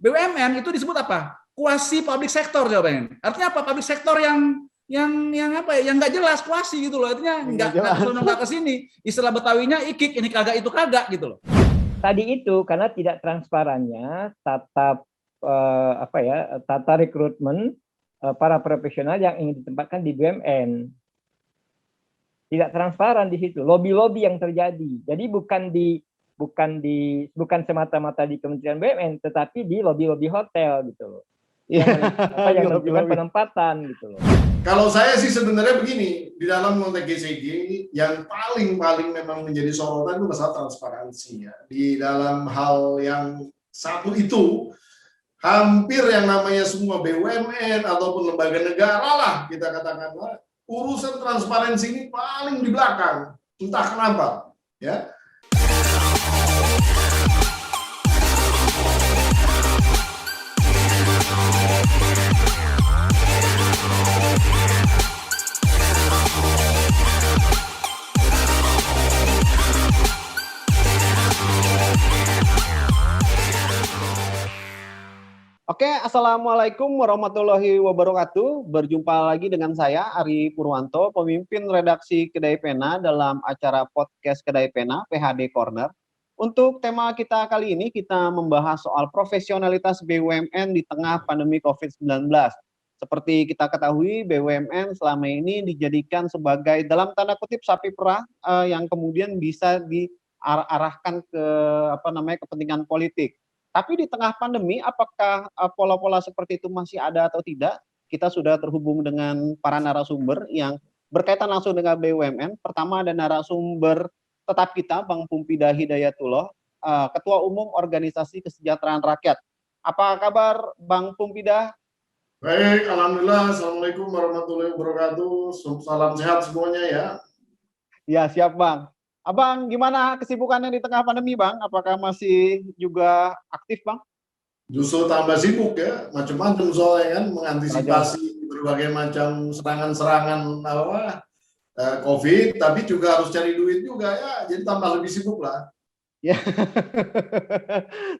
BUMN itu disebut apa? Kuasi public sector jawabannya. Artinya apa? Public sector yang apa ya? Yang nggak jelas kuasi gitu loh. Artinya nggak ke sini. Istilah Betawinya ikik, ini kagak itu kagak gitu loh. Tadi itu karena tidak transparannya tata rekrutmen para profesional yang ingin ditempatkan di BUMN. Tidak transparan di situ, lobby-lobby yang terjadi. Jadi bukan semata-mata di Kementerian BUMN, tetapi di lobby-lobby hotel gitu loh. Yang menentukan penempatan gitu loh. Kalau saya sih sebenarnya begini, di dalam konteks GCG yang paling memang menjadi sorotan itu masalah transparansi ya. Di dalam hal yang satu itu, hampir yang namanya semua BUMN ataupun lembaga negara lah kita katakanlah, urusan transparansi ini paling di belakang, entah kenapa ya. Oke, Assalamualaikum warahmatullahi wabarakatuh. Berjumpa lagi dengan saya, Ari Purwanto, pemimpin redaksi Kedai Pena dalam acara podcast Kedai Pena, PHD Corner. Untuk tema kita kali ini, kita membahas soal profesionalitas BUMN di tengah pandemi COVID-19. Seperti kita ketahui, BUMN selama ini dijadikan sebagai, dalam tanda kutip, sapi perah yang kemudian bisa diarahkan ke kepentingan politik. Tapi di tengah pandemi, apakah pola-pola seperti itu masih ada atau tidak? Kita sudah terhubung dengan para narasumber yang berkaitan langsung dengan BUMN. Pertama ada narasumber tetap kita, Bang Pumpida Hidayatullah, Ketua Umum Organisasi Kesejahteraan Rakyat. Apa kabar Bang Pumpida? Baik, Alhamdulillah. Assalamualaikum warahmatullahi wabarakatuh. Salam sehat semuanya ya. Ya, siap Bang. Abang, gimana kesibukannya di tengah pandemi, Bang? Apakah masih juga aktif, Bang? Justru tambah sibuk ya, macam-macam soalnya kan, mengantisipasi berbagai macam serangan-serangan COVID, tapi juga harus cari duit juga ya, jadi tambah lebih sibuk lah. Ya.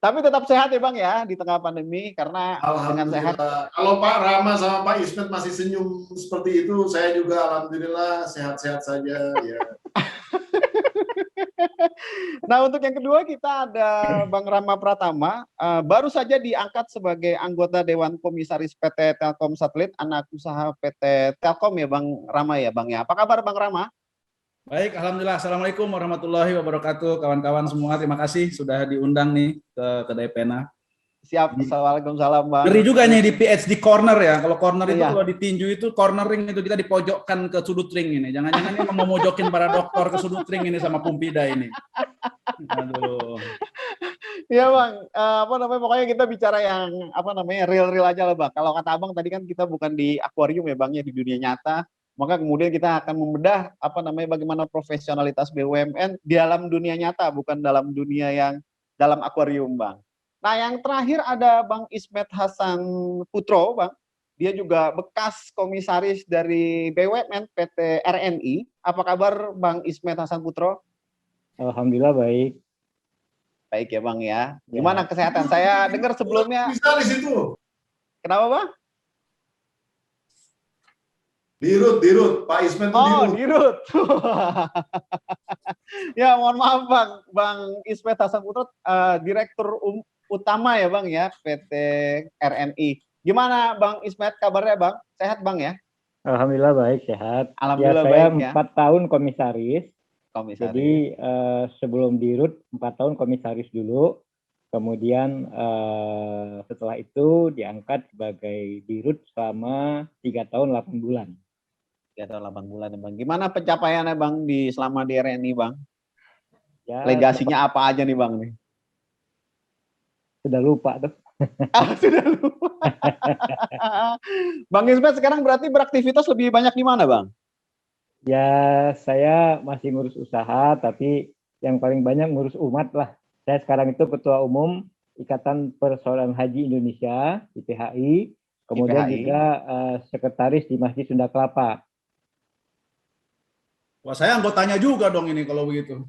Tapi tetap sehat ya, Bang ya, di tengah pandemi, karena dengan sehat. Kalau Pak Rama sama Pak Ismet masih senyum seperti itu, saya juga alhamdulillah sehat-sehat saja ya. Nah, untuk yang kedua kita ada Bang Rama Pratama, baru saja diangkat sebagai anggota Dewan Komisaris PT Telkom Satelit, anak usaha PT Telkom ya Bang Rama ya Bang ya. Apa kabar Bang Rama? Baik, Alhamdulillah. Assalamualaikum warahmatullahi wabarakatuh. Kawan-kawan semua, terima kasih sudah diundang nih ke Kedai Pena. Siap, Assalamualaikum Bang. Ngeri juga nih di PhD corner ya. Kalau corner itu kalau ditinju itu cornering itu kita dipojokkan ke sudut ring ini. Jangan-jangan ini mau mojokin para dokter ke sudut ring ini sama Pumpida ini. Aduh. Iya Bang, pokoknya kita bicara yang real-real aja lah Bang. Kalau kata Abang tadi kan kita bukan di akuarium ya Bang ya, di dunia nyata. Maka kemudian kita akan membedah bagaimana profesionalitas BUMN di dalam dunia nyata, bukan dalam dunia yang dalam akuarium Bang. Nah, yang terakhir ada Bang Ismet Hasan Putro, Bang. Dia juga bekas komisaris dari BUMN PT RNI. Apa kabar Bang Ismet Hasan Putro? Alhamdulillah baik. Baik ya Bang ya. Gimana kesehatan? Saya dengar sebelumnya. Bisa di situ. Kenapa Bang? Dirut. Pak Ismet itu Dirut. Ya, mohon maaf Bang Ismet Hasan Putro, Direktur Utama ya Bang ya, PT RNI. Gimana Bang Ismet kabarnya Bang? Sehat Bang ya? Alhamdulillah baik, sehat. Alhamdulillah saya baik ya. 4 tahun komisaris. Jadi sebelum dirut 4 tahun komisaris dulu. Kemudian setelah itu diangkat sebagai dirut selama 3 tahun 8 bulan. 3 tahun 8 bulan ya Bang. Gimana pencapaiannya Bang selama di RNI Bang? Ya, legasinya apa aja nih Bang nih? Sudah lupa tuh. Sudah lupa. Bang Ismet sekarang berarti beraktivitas lebih banyak di mana Bang? Ya, saya masih ngurus usaha, tapi yang paling banyak ngurus umat lah. Saya sekarang itu Ketua Umum Ikatan Persaudaraan Haji Indonesia, IPHI, kemudian juga sekretaris di Masjid Sunda Kelapa. Wah, saya anggotanya juga dong ini kalau begitu.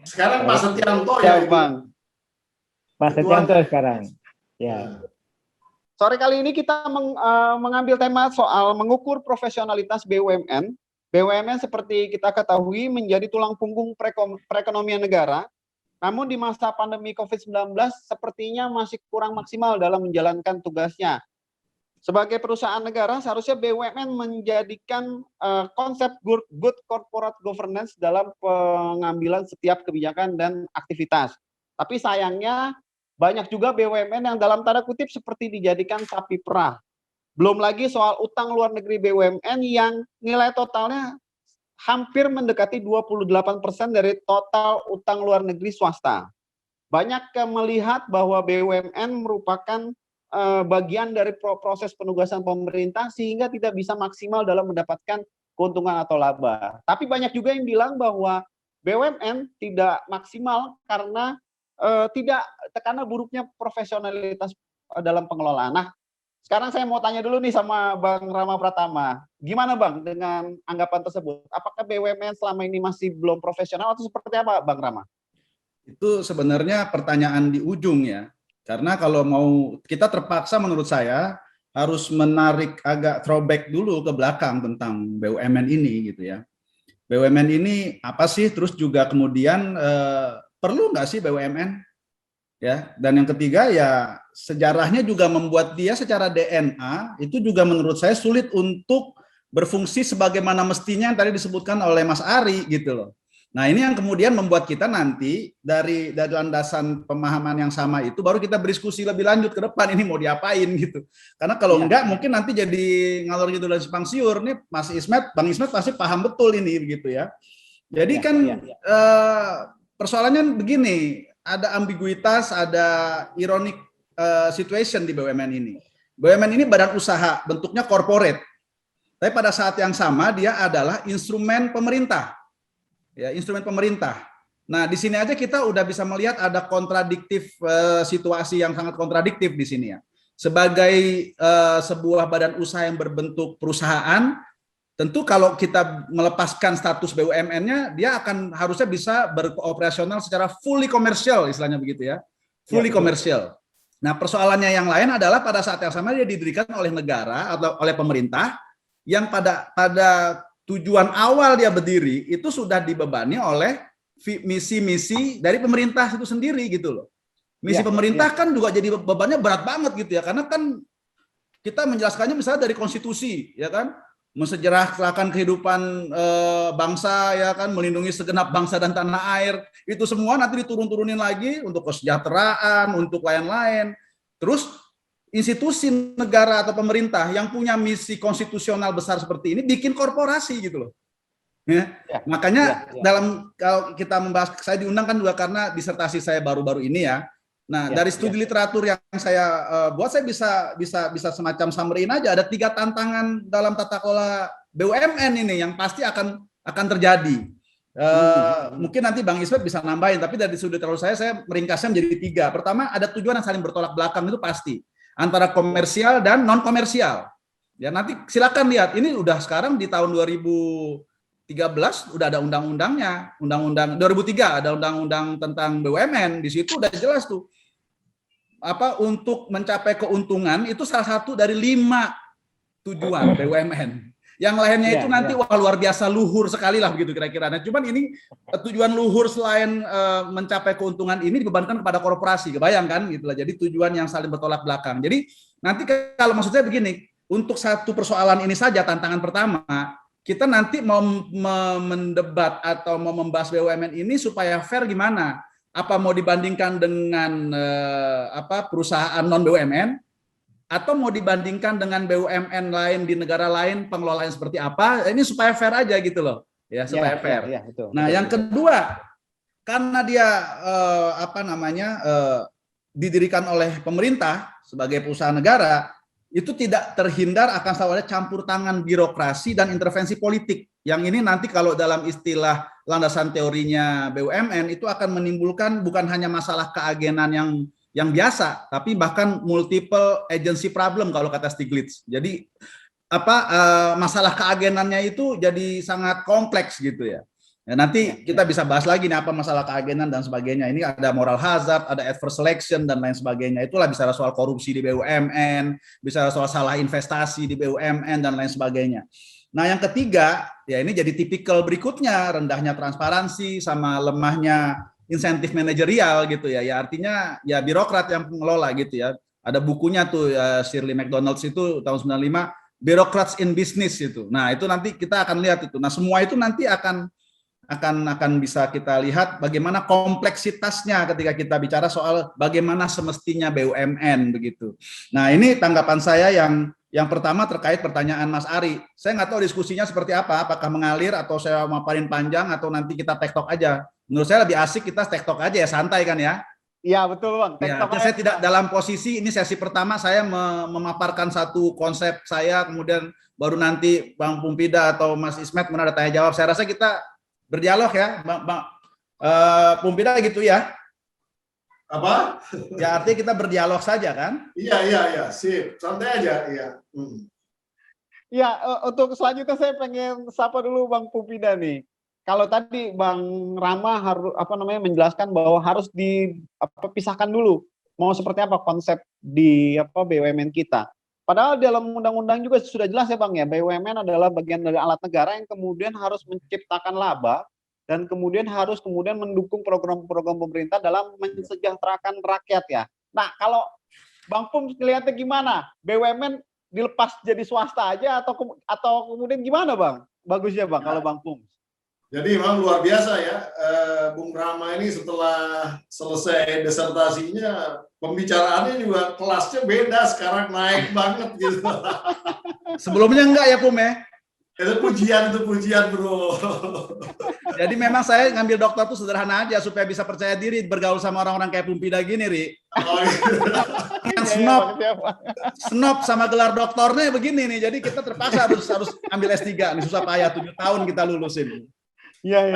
Sekarang Pak Setianto ya Bang. Pak Setianto sekarang. Ya. Sore kali ini kita mengambil tema soal mengukur profesionalitas BUMN. BUMN seperti kita ketahui menjadi tulang punggung perekonomian negara. Namun di masa pandemi COVID-19 sepertinya masih kurang maksimal dalam menjalankan tugasnya. Sebagai perusahaan negara, seharusnya BUMN menjadikan konsep good corporate governance dalam pengambilan setiap kebijakan dan aktivitas. Tapi sayangnya banyak juga BUMN yang dalam tanda kutip seperti dijadikan sapi perah. Belum lagi soal utang luar negeri BUMN yang nilai totalnya hampir mendekati 28% dari total utang luar negeri swasta. Banyak yang melihat bahwa BUMN merupakan bagian dari proses penugasan pemerintah sehingga tidak bisa maksimal dalam mendapatkan keuntungan atau laba. Tapi banyak juga yang bilang bahwa BUMN tidak maksimal karena karena buruknya profesionalitas dalam pengelolaan. Nah, sekarang saya mau tanya dulu nih sama Bang Rama Pratama. Gimana Bang dengan anggapan tersebut? Apakah BUMN selama ini masih belum profesional atau seperti apa Bang Rama? Itu sebenarnya pertanyaan di ujung ya. Karena kalau mau kita terpaksa menurut saya harus menarik agak throwback dulu ke belakang tentang BUMN ini gitu ya. BUMN ini apa sih? Terus juga kemudian perlu nggak sih BUMN? Ya, dan yang ketiga ya sejarahnya juga membuat dia secara DNA itu juga menurut saya sulit untuk berfungsi sebagaimana mestinya yang tadi disebutkan oleh Mas Ari gitu loh. Nah ini yang kemudian membuat kita nanti dari landasan pemahaman yang sama itu baru kita berdiskusi lebih lanjut ke depan ini mau diapain gitu. Karena kalau enggak mungkin nanti jadi ngalor gitu dan simpang siur nih Mas Ismet, Bang Ismet pasti paham betul ini begitu ya. Jadi persoalannya begini, ada ambiguitas, ada ironic situation di BUMN ini. BUMN ini badan usaha, bentuknya corporate. Tapi pada saat yang sama dia adalah instrumen pemerintah. Ya, instrumen pemerintah. Nah, di sini aja kita udah bisa melihat ada kontradiktif situasi yang sangat kontradiktif di sini ya. Sebagai sebuah badan usaha yang berbentuk perusahaan, tentu kalau kita melepaskan status BUMN-nya, dia akan harusnya bisa beroperasional secara fully komersial, istilahnya begitu ya. Fully komersial. Nah, persoalannya yang lain adalah pada saat yang sama dia didirikan oleh negara atau oleh pemerintah yang pada tujuan awal dia berdiri itu sudah dibebani oleh misi-misi dari pemerintah itu sendiri gitu loh. Misi pemerintah kan juga jadi bebannya berat banget gitu ya, karena kan kita menjelaskannya misalnya dari konstitusi ya kan, mensejarahkan kehidupan bangsa ya kan, melindungi segenap bangsa dan tanah air, itu semua nanti diturun-turunin lagi untuk kesejahteraan, untuk lain-lain. Terus institusi negara atau pemerintah yang punya misi konstitusional besar seperti ini bikin korporasi gitu loh. Makanya dalam kalau kita membahas, saya diundang kan juga karena disertasi saya baru-baru ini ya. Nah, dari studi literatur yang saya buat, saya bisa semacam summary aja. Ada 3 tantangan dalam tata kelola BUMN ini yang pasti akan terjadi. Mungkin nanti Bang Ismet bisa nambahin, tapi dari sudut literatur saya meringkasnya menjadi 3. Pertama, ada tujuan yang saling bertolak belakang itu pasti, antara komersial dan non komersial. Ya nanti silakan lihat, ini udah sekarang di tahun 2013 udah ada undang-undangnya, undang-undang 2003 ada undang-undang tentang BUMN, di situ udah jelas tuh apa untuk mencapai keuntungan itu salah satu dari 5 tujuan BUMN. Yang lainnya itu nanti wah luar biasa luhur sekali lah begitu kira-kira. Nah, cuman ini tujuan luhur selain mencapai keuntungan ini dibebankan kepada korporasi, kebayangkan gitu lah. Jadi tujuan yang saling bertolak belakang. Jadi nanti kalau maksud saya begini, untuk satu persoalan ini saja tantangan pertama, kita nanti mau mendebat atau mau membahas BUMN ini supaya fair gimana? Apa mau dibandingkan dengan perusahaan non BUMN? Atau mau dibandingkan dengan BUMN lain di negara lain pengelolaan seperti apa, ini supaya fair aja gitu loh ya, supaya fair. Nah yang kedua, karena dia didirikan oleh pemerintah sebagai perusahaan negara, itu tidak terhindar akan selalu ada campur tangan birokrasi dan intervensi politik, yang ini nanti kalau dalam istilah landasan teorinya BUMN itu akan menimbulkan bukan hanya masalah keagenan yang biasa, tapi bahkan multiple agency problem kalau kata Stiglitz. Jadi masalah keagenannya itu jadi sangat kompleks gitu ya. Ya, nanti kita bisa bahas lagi nih apa masalah keagenan dan sebagainya. Ini ada moral hazard, ada adverse selection dan lain sebagainya. Itulah bicara soal korupsi di BUMN, bicara soal salah investasi di BUMN dan lain sebagainya. Nah, yang ketiga, ya ini jadi tipikal berikutnya, rendahnya transparansi sama lemahnya insentif manajerial gitu ya. Ya artinya ya birokrat yang mengelola gitu ya. Ada bukunya tuh ya, Shirley McDonald's itu tahun 95, Bureaucrats in Business itu. Nah, itu nanti kita akan lihat itu. Nah, semua itu nanti akan bisa kita lihat bagaimana kompleksitasnya ketika kita bicara soal bagaimana semestinya BUMN begitu. Nah, ini tanggapan saya yang pertama terkait pertanyaan Mas Ari. Saya nggak tahu diskusinya seperti apa, apakah mengalir atau saya maparin panjang atau nanti kita tektok aja. Menurut saya lebih asik kita tektok aja ya, santai kan ya. Iya betul Bang. Ya, saya tidak dalam posisi ini sesi pertama saya memaparkan satu konsep saya, kemudian baru nanti Bang Pumpida atau Mas Ismet ada tanya jawab. Saya rasa kita berdialog ya, Bang Pumpida gitu ya. Apa? Ya artinya kita berdialog saja kan? Iya, sip. Santai aja, iya. Ya, untuk selanjutnya saya pengen sapa dulu Bang Pumpida nih. Kalau tadi Bang Rama harus menjelaskan bahwa harus dipisahkan dulu mau seperti apa konsep di BUMN kita. Padahal dalam undang-undang juga sudah jelas ya Bang ya, BUMN adalah bagian dari alat negara yang kemudian harus menciptakan laba dan kemudian harus mendukung program-program pemerintah dalam mensejahterakan rakyat ya. Nah, kalau Bang Pum lihatnya gimana? BUMN dilepas jadi swasta aja atau kemudian gimana Bang? Bagusnya Bang kalau Bang Pum. Jadi memang luar biasa ya, Bung Rama ini setelah selesai disertasinya, pembicaraannya juga kelasnya beda, sekarang naik banget gitu. Sebelumnya enggak ya Pum ya? Itu pujian bro. Jadi memang saya ngambil dokter tuh sederhana aja supaya bisa percaya diri bergaul sama orang-orang kayak Pumpida gini, Ri. Oh, gitu. Yang snob sama gelar doktornya begini nih, jadi kita terpaksa harus ambil S3 nih, susah payah 7 tahun kita lulusin. Iya.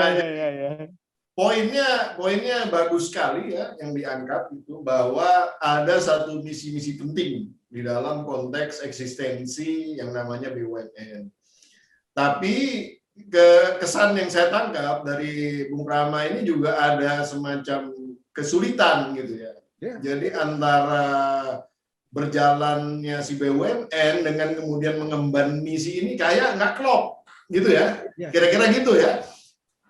Poinnya bagus sekali ya yang diangkat itu, bahwa ada satu misi-misi penting di dalam konteks eksistensi yang namanya BUMN. Tapi kesan yang saya tangkap dari Bung Rama ini juga ada semacam kesulitan gitu ya. Jadi antara berjalannya si BUMN dengan kemudian mengemban misi ini kayak nggak klop gitu ya. Kira-kira gitu ya.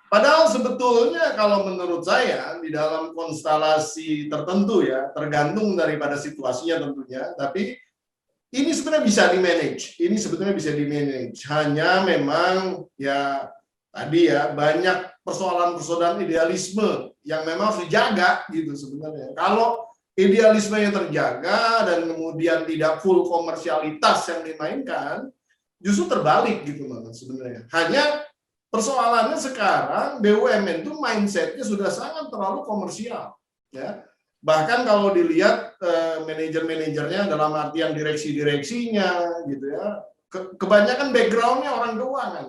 Padahal sebetulnya kalau menurut saya di dalam konstelasi tertentu ya, tergantung daripada situasinya tentunya, tapi ini sebenarnya bisa di-manage. Ini sebetulnya bisa di-manage. Hanya memang ya tadi ya banyak persoalan-persoalan idealisme yang memang harus dijaga gitu sebenarnya. Kalau idealisme yang terjaga dan kemudian tidak full komersialitas yang dimainkan, justru terbalik gitu sebenarnya. Hanya persoalannya sekarang BUMN itu mindsetnya sudah sangat terlalu komersial, ya. Bahkan kalau dilihat manajer-manajernya dalam artian direksi-direksinya, gitu ya, kebanyakan backgroundnya orang keuangan.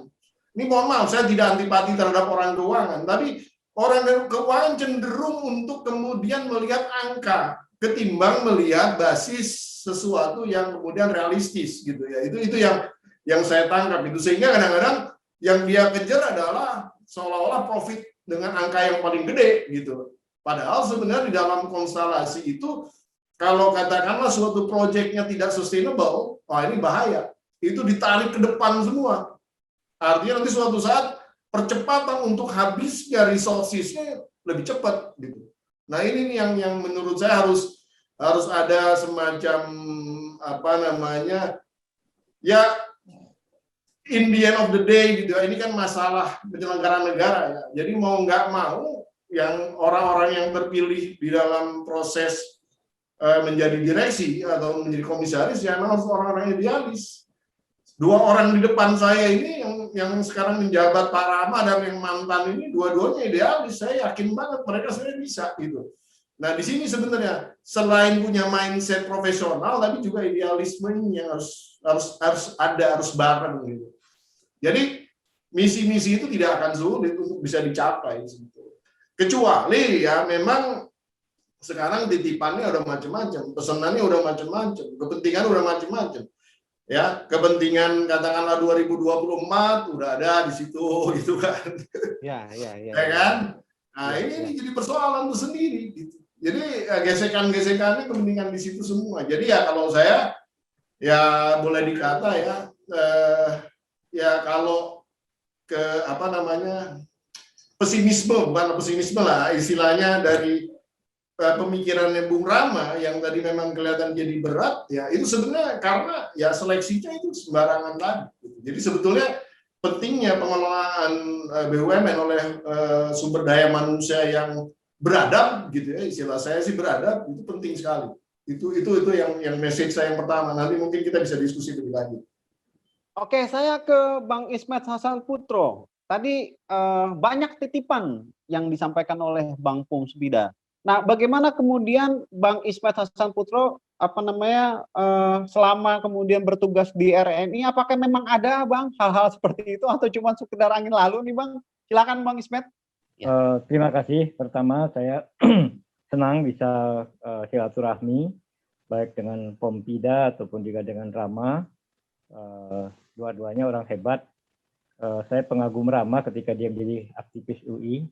Ini mohon maaf, saya tidak antipati terhadap orang keuangan, tapi orang keuangan cenderung untuk kemudian melihat angka ketimbang melihat basis sesuatu yang kemudian realistis, gitu ya. Itu yang saya tangkap itu, sehingga kadang-kadang yang dia kejar adalah seolah-olah profit dengan angka yang paling gede gitu. Padahal sebenarnya di dalam konstelasi itu, kalau katakanlah suatu proyeknya tidak sustainable, wah ini bahaya. Itu ditarik ke depan semua. Artinya nanti suatu saat percepatan untuk habisnya resources-nya lebih cepat gitu. Nah ini nih yang menurut saya harus ada semacam ya, in the end of the day gitu, ini kan masalah penyelenggaraan negara ya. Jadi mau nggak mau, yang orang-orang yang terpilih di dalam proses menjadi direksi atau menjadi komisaris ya memang harus orang-orang idealis. 2 orang di depan saya ini yang sekarang menjabat Pak Rama dan yang mantan ini dua-duanya idealis. Saya yakin banget mereka sebenarnya bisa gitu. Nah di sini sebenarnya selain punya mindset profesional, tapi juga idealisme ini yang harus bareng gitu. Jadi misi-misi itu tidak akan sulit untuk bisa dicapai sebetulnya. Kecuali ya memang sekarang titipannya udah macam-macam, pesanannya udah macam-macam, kepentingan udah macam-macam. ya kepentingan katakanlah 2024 udah ada di situ gitu kan. Ya. Ya kan? Nah, ini jadi persoalan itu sendiri gitu. Jadi gesekan-gesekannya kepentingan di situ semua. Jadi ya kalau saya ya boleh dikata ya kalau ke apa namanya bukan pesimisme lah istilahnya dari pemikirannya Bung Rama yang tadi memang kelihatan jadi berat ya itu sebenarnya karena ya seleksinya itu sembarangan tadi. Jadi sebetulnya pentingnya pengelolaan BUMN oleh sumber daya manusia yang beradab gitu ya, istilah saya sih beradab itu penting sekali. Itu yang message saya yang pertama. Nanti mungkin kita bisa diskusi lebih lanjut. Oke, saya ke Bang Ismet Hasan Putro. Tadi banyak titipan yang disampaikan oleh Bang Pungsbida. Nah, bagaimana kemudian Bang Ismet Hasan Putro selama kemudian bertugas di RNI, apakah memang ada Bang hal-hal seperti itu atau cuma sekedar angin lalu nih Bang? Silakan Bang Ismet. Terima kasih. Pertama saya senang bisa silaturahmi baik dengan Pompida ataupun juga dengan Rama. Dua-duanya orang hebat. Saya pengagum Rama ketika dia menjadi aktivis UI.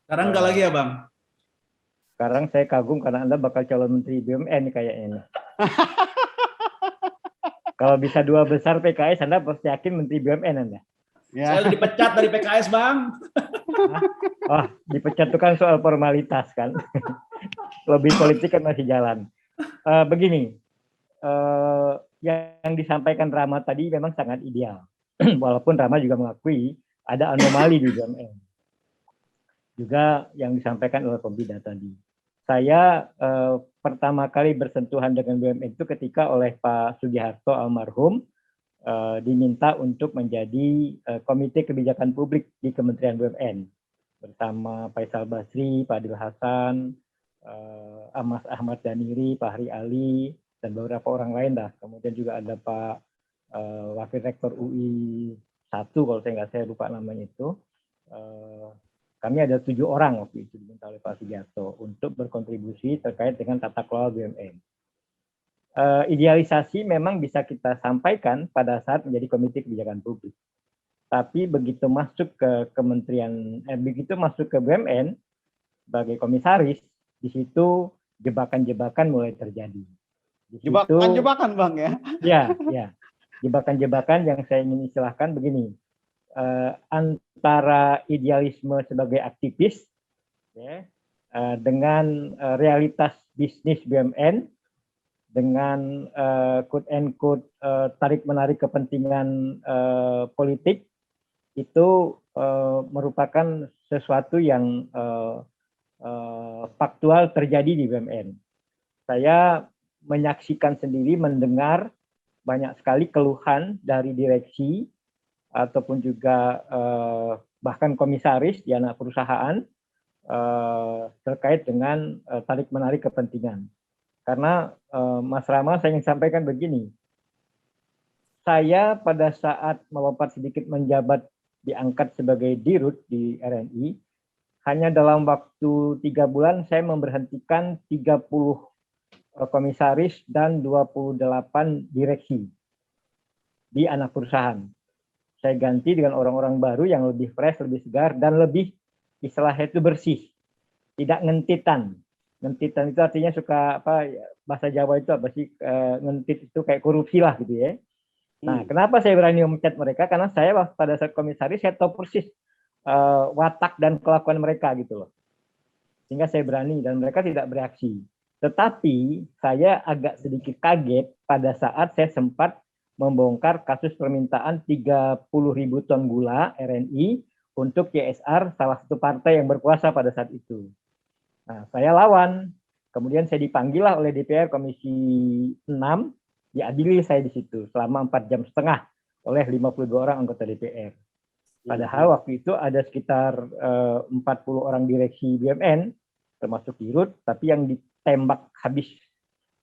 Sekarang enggak lagi ya Bang? Sekarang saya kagum karena Anda bakal calon Menteri BUMN kayaknya. Kalau bisa 2 besar PKS, Anda pasti yakin Menteri BUMN Anda. Ya. Saya dipecat dari PKS Bang. Oh, dipecat itu kan soal formalitas kan. Lebih politik kan masih jalan. Begini, yang disampaikan Rama tadi memang sangat ideal. Walaupun Rama juga mengakui ada anomali di BUMN. Juga yang disampaikan oleh Pompida tadi. Saya pertama kali bersentuhan dengan BUMN itu ketika oleh Pak Sugiharto almarhum diminta untuk menjadi Komite Kebijakan Publik di Kementerian BUMN bersama Faisal Basri, Pak Adil Hasan, Mas Ahmad Daniri, Pak Hari Ali, dan beberapa orang lain dah. Kemudian juga ada Pak Wakil Rektor UI 1, kalau saya lupa namanya itu. Kami ada 7 orang waktu itu diminta oleh Pak Sugiharto untuk berkontribusi terkait dengan tata kelola BUMN. Idealisasi memang bisa kita sampaikan pada saat menjadi Komite Kebijakan Publik. Tapi begitu masuk ke begitu masuk ke BUMN sebagai komisaris, di situ jebakan-jebakan mulai terjadi. Jebakan-jebakan Bang ya? Ya. Jebakan-jebakan yang saya ingin istilahkan begini. Antara idealisme sebagai aktivis ya, dengan realitas bisnis BUMN dengan quote and quote tarik-menarik kepentingan politik itu merupakan sesuatu yang faktual terjadi di BUMN. Saya menyaksikan sendiri, mendengar banyak sekali keluhan dari direksi ataupun juga bahkan komisaris di anak perusahaan terkait dengan tarik-menarik kepentingan. Karena Mas Rama, saya ingin sampaikan begini, saya pada saat melompat sedikit menjabat diangkat sebagai dirut di RNI, hanya dalam waktu 3 bulan saya memberhentikan 30 komisaris dan 28 direksi di anak perusahaan. Saya ganti dengan orang-orang baru yang lebih fresh, lebih segar, dan lebih istilahnya itu bersih. Tidak ngentitan. Ngentitan itu artinya suka bahasa Jawa itu apa sih? Ngentit itu kayak korupsi lah gitu ya. Nah, kenapa saya berani memecat mereka? Karena saya pada saat komisaris saya tahu persis watak dan kelakuan mereka gitu loh. Sehingga saya berani dan mereka tidak bereaksi. Tetapi saya agak sedikit kaget pada saat saya sempat membongkar kasus permintaan 30.000 ton gula RNI untuk CSR salah satu partai yang berkuasa pada saat itu. Nah, saya lawan. Kemudian saya dipanggil lah oleh DPR Komisi 6, diadili saya di situ selama 4,5 jam oleh 52 orang anggota DPR. Padahal waktu itu ada sekitar 40 orang direksi BUMN, termasuk dirut, tapi yang ditembak habis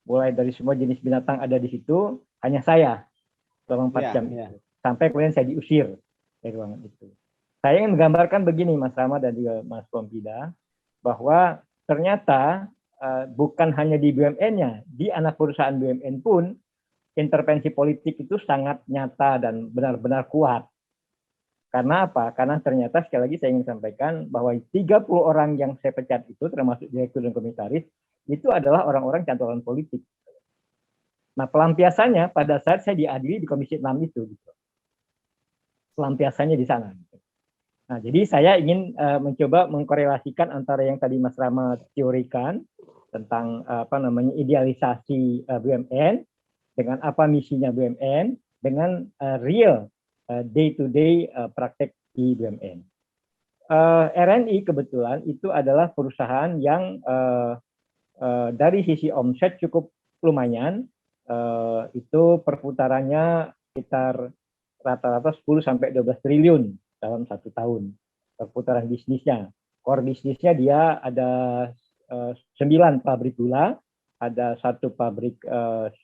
mulai dari semua jenis binatang ada di situ, hanya saya. Selama 4 jam itu. Sampai kemudian saya diusir dari ruangan itu. Saya ingin menggambarkan begini Mas Rama dan juga Mas Pompida, bahwa ternyata bukan hanya di BUMN-nya, di anak perusahaan BUMN pun intervensi politik itu sangat nyata dan benar-benar kuat. Karena apa? Karena ternyata sekali lagi saya ingin sampaikan bahwa 30 orang yang saya pecat itu termasuk direktur dan komisaris itu adalah orang-orang cantolan politik. Nah, pelampiasannya pada saat saya diadili di Komisi 6 itu gitu. Pelampiasannya di sana. Gitu. Nah, jadi saya ingin mencoba mengkorelasikan antara yang tadi Mas Rama teorikan tentang idealisasi BUMN dengan apa misinya BUMN dengan real day-to-day praktek di BUMN. RNI kebetulan itu adalah perusahaan yang dari sisi omset cukup lumayan, itu perputarannya sekitar rata-rata 10 sampai 12 triliun dalam 1 tahun perputaran bisnisnya. Core bisnisnya dia ada 9 pabrik gula, ada 1 pabrik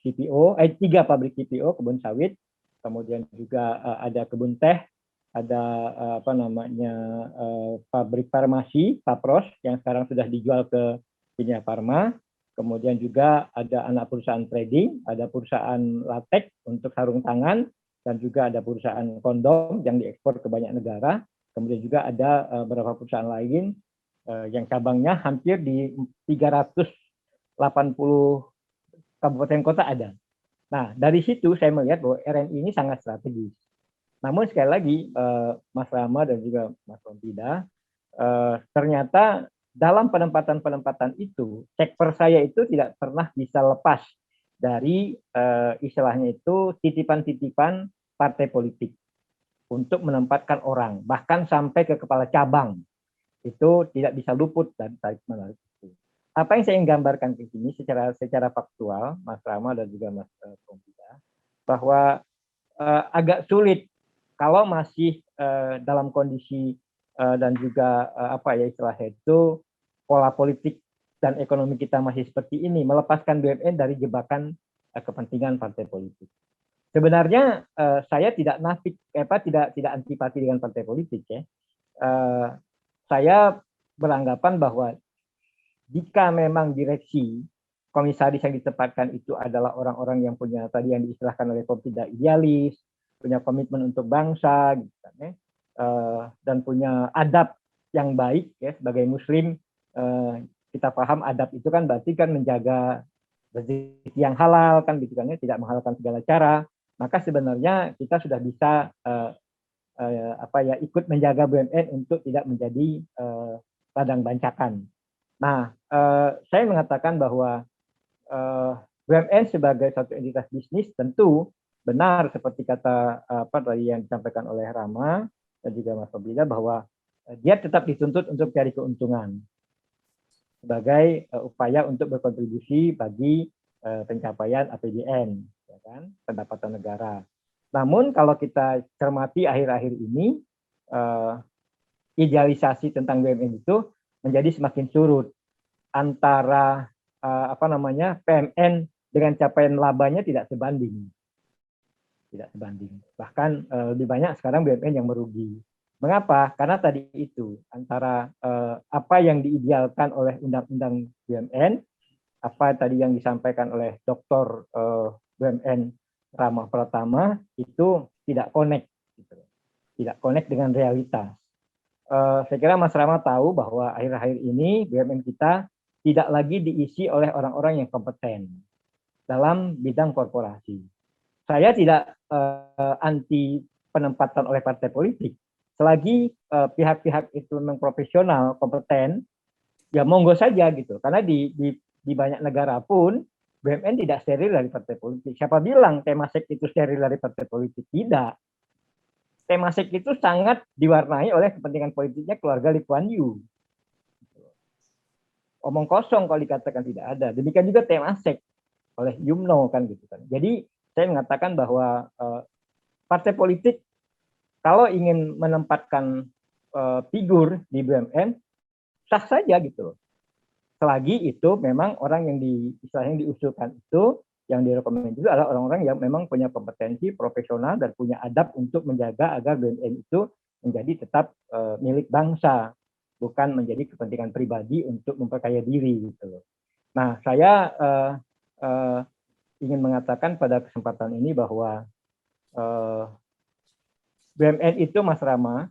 CPO, 3 pabrik CPO kebun sawit, kemudian juga ada kebun teh, ada pabrik farmasi Papros yang sekarang sudah dijual ke Kimia Farma, kemudian juga ada anak perusahaan trading, ada perusahaan latex untuk sarung tangan, dan juga ada perusahaan kondom yang diekspor ke banyak negara. Kemudian juga ada beberapa perusahaan lain yang cabangnya hampir di 380 kabupaten kota ada. Nah, dari situ saya melihat bahwa RNI ini sangat strategis. Namun sekali lagi, Mas Rama dan juga Mas Rompida, ternyata dalam penempatan-penempatan itu, sekper saya itu tidak pernah bisa lepas dari istilahnya itu titipan-titipan partai politik untuk menempatkan orang, bahkan sampai ke kepala cabang itu tidak bisa luput dari tarik-menarik itu. Apa yang saya ingin gambarkan di sini secara faktual, Mas Rama dan juga Mas Rompida, bahwa agak sulit kalau masih dalam kondisi dan juga istilahnya itu pola politik dan ekonomi kita masih seperti ini, melepaskan BUMN dari jebakan kepentingan partai politik. Sebenarnya saya tidak tidak antipati dengan partai politik ya. Saya beranggapan bahwa jika memang direksi komisaris yang ditempatkan itu adalah orang-orang yang punya tadi yang diistilahkan oleh Prof. tidak idealis, punya komitmen untuk bangsa, gitu kan, ya, dan punya adab yang baik ya sebagai Muslim. Kita paham adab itu kan berarti kan menjaga rezeki yang halal kan gitu kan ya, tidak menghalalkan segala cara. Maka sebenarnya kita sudah bisa ikut menjaga BUMN untuk tidak menjadi ladang bancakan. Nah, saya mengatakan bahwa BUMN sebagai satu entitas bisnis tentu benar seperti kata tadi yang disampaikan oleh Rama dan juga Mas Rompida bahwa dia tetap dituntut untuk cari keuntungan sebagai upaya untuk berkontribusi bagi pencapaian APBN, ya kan, pendapatan negara. Namun kalau kita cermati akhir-akhir ini idealisasi tentang BUMN itu menjadi semakin surut antara PMN dengan capaian labanya tidak sebanding. Bahkan lebih banyak sekarang BUMN yang merugi. Mengapa? Karena tadi itu antara apa yang diidealkan oleh Undang-Undang BUMN, apa tadi yang disampaikan oleh Dr. BUMN Rama Pratama itu tidak connect, gitu. Tidak connect dengan realitas. Saya kira Mas Rama tahu bahwa akhir-akhir ini BUMN kita tidak lagi diisi oleh orang-orang yang kompeten dalam bidang korporasi. Saya tidak anti penempatan oleh partai politik. Selagi pihak-pihak itu memang profesional, kompeten, ya monggo saja gitu. Karena di banyak negara pun BUMN tidak steril dari partai politik. Siapa bilang Temasek itu steril dari partai politik? Tidak. Temasek itu sangat diwarnai oleh kepentingan politiknya keluarga Lee Kuan Yew. Omong kosong kalau dikatakan tidak ada. Demikian juga Temasek oleh Yumno kan gitu kan. Jadi saya mengatakan bahwa partai politik kalau ingin menempatkan figur di BUMN sah saja gitu. Selagi itu memang orang yang istilahnya diusulkan itu yang direkomendasi itu adalah orang-orang yang memang punya kompetensi profesional dan punya adab untuk menjaga agar BUMN itu menjadi tetap milik bangsa, bukan menjadi kepentingan pribadi untuk memperkaya diri gitu. Nah, saya ingin mengatakan pada kesempatan ini bahwa BUMN itu, Mas Rama,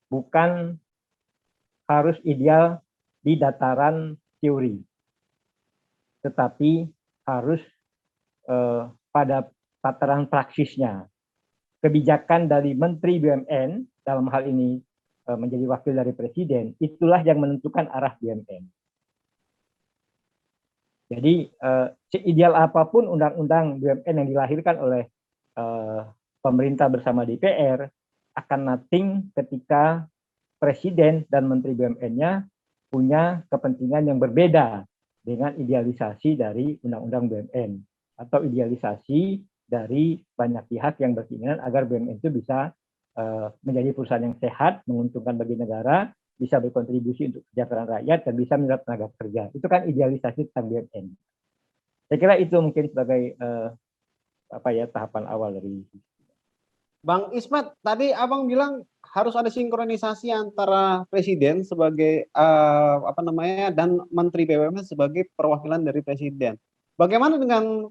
bukan harus ideal di dataran teori, tetapi harus pada tataran praksisnya. Kebijakan dari Menteri BUMN, dalam hal ini menjadi wakil dari Presiden, itulah yang menentukan arah BUMN. Jadi seideal apapun undang-undang BUMN yang dilahirkan oleh pemerintah bersama DPR, akan nothing ketika Presiden dan Menteri BUMN-nya punya kepentingan yang berbeda dengan idealisasi dari undang-undang BUMN atau idealisasi dari banyak pihak yang berkeinginan agar BUMN itu bisa menjadi perusahaan yang sehat, menguntungkan bagi negara, bisa berkontribusi untuk kesejahteraan rakyat, dan bisa menyerap tenaga kerja. Itu kan idealisasi tentang BUMN. Saya kira itu mungkin sebagai tahapan awal dari. Bang Ismet, tadi Abang bilang harus ada sinkronisasi antara Presiden sebagai dan Menteri BUMN sebagai perwakilan dari Presiden. Bagaimana dengan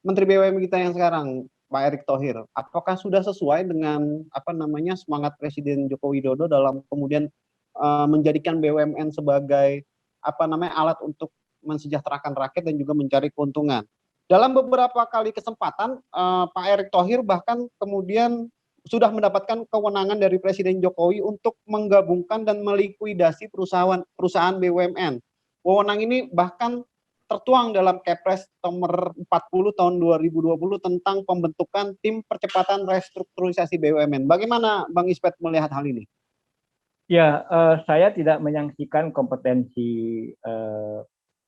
Menteri BUMN kita yang sekarang, Pak Erick Thohir? Apakah sudah sesuai dengan semangat Presiden Joko Widodo dalam kemudian menjadikan BUMN sebagai alat untuk mensejahterakan rakyat dan juga mencari keuntungan? Dalam beberapa kali kesempatan, Pak Erick Thohir bahkan kemudian sudah mendapatkan kewenangan dari Presiden Jokowi untuk menggabungkan dan melikuidasi perusahaan BUMN. Wewenang ini bahkan tertuang dalam Kepres nomor 40 tahun 2020 tentang pembentukan tim percepatan restrukturisasi BUMN. Bagaimana Bang Ismet melihat hal ini? Ya, saya tidak menyaksikan kompetensi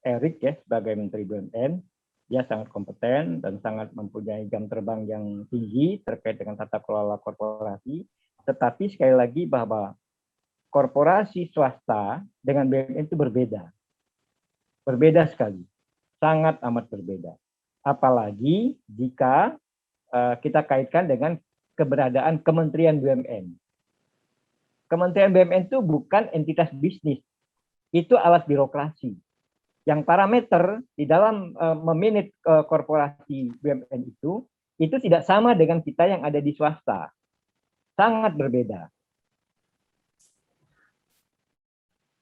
Erick ya sebagai Menteri BUMN. Dia sangat kompeten dan sangat mempunyai jam terbang yang tinggi terkait dengan tata kelola korporasi. Tetapi sekali lagi bahwa korporasi swasta dengan BUMN itu berbeda. Berbeda sekali. Sangat amat berbeda. Apalagi jika kita kaitkan dengan keberadaan Kementerian BUMN. Kementerian BUMN itu bukan entitas bisnis. Itu alat birokrasi. Yang parameter di dalam memanage korporasi BUMN itu tidak sama dengan kita yang ada di swasta. Sangat berbeda.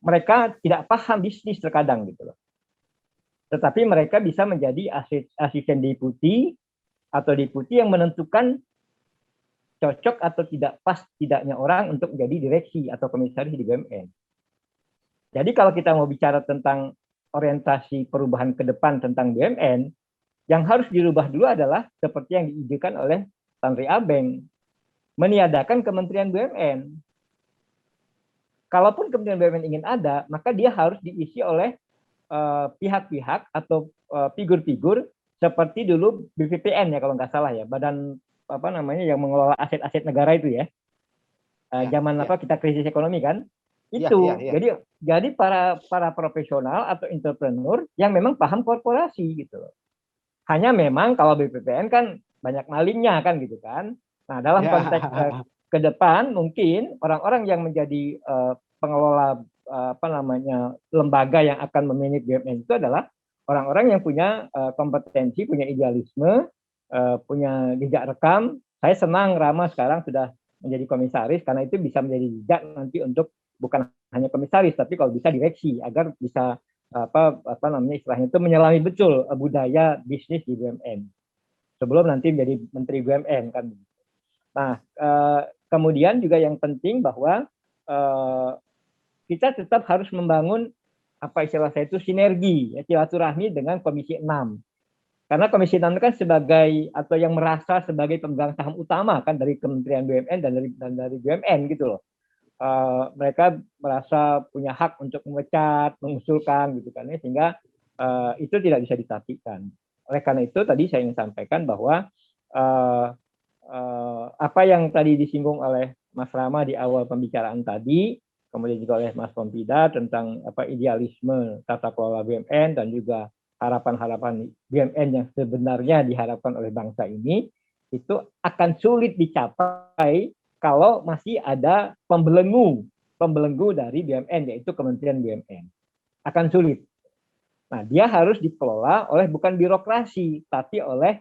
Mereka tidak paham bisnis terkadang gitu loh. Tetapi mereka bisa menjadi asisten deputi atau deputi yang menentukan cocok atau tidak pas tidaknya orang untuk menjadi direksi atau komisaris di BUMN. Jadi kalau kita mau bicara tentang orientasi perubahan ke depan tentang BUMN, yang harus dirubah dulu adalah seperti yang diizinkan oleh Tanri Abeng, meniadakan Kementerian BUMN. Kalaupun Kementerian BUMN ingin ada, maka dia harus diisi oleh pihak-pihak atau figur-figur seperti dulu BPPN ya kalau nggak salah ya, badan yang mengelola aset-aset negara itu ya. Zaman kita krisis ekonomi kan? Itu jadi para profesional atau entrepreneur yang memang paham korporasi gitu loh. Hanya memang kalau BPPN kan banyak malingnya kan gitu kan. Nah dalam konteks ke depan mungkin orang-orang yang menjadi pengelola lembaga yang akan memanage BUMN itu adalah orang-orang yang punya kompetensi, punya idealisme, punya jejak rekam. Saya senang Rama sekarang sudah menjadi komisaris karena itu bisa menjadi jejak nanti untuk bukan hanya komisaris tapi kalau bisa direksi agar bisa istilahnya itu menyelami betul budaya bisnis di BUMN sebelum nanti menjadi menteri BUMN kan. Nah, kemudian juga yang penting bahwa kita tetap harus membangun istilah saya itu sinergi silaturahmi dengan Komisi 6. Karena Komisi 6 kan sebagai atau yang merasa sebagai pemegang saham utama kan dari Kementerian BUMN dan dari BUMN gitu loh. Mereka merasa punya hak untuk memecat, mengusulkan gitu kan ya, sehingga itu tidak bisa ditafikan. Oleh karena itu tadi saya ingin sampaikan bahwa apa yang tadi disinggung oleh Mas Rama di awal pembicaraan tadi, kemudian juga oleh Mas Pompida tentang idealisme tata kelola BUMN dan juga harapan-harapan BUMN yang sebenarnya diharapkan oleh bangsa ini, itu akan sulit dicapai kalau masih ada pembelenggu dari BUMN, yaitu Kementerian BUMN. Akan sulit. Nah, dia harus dikelola oleh bukan birokrasi, tapi oleh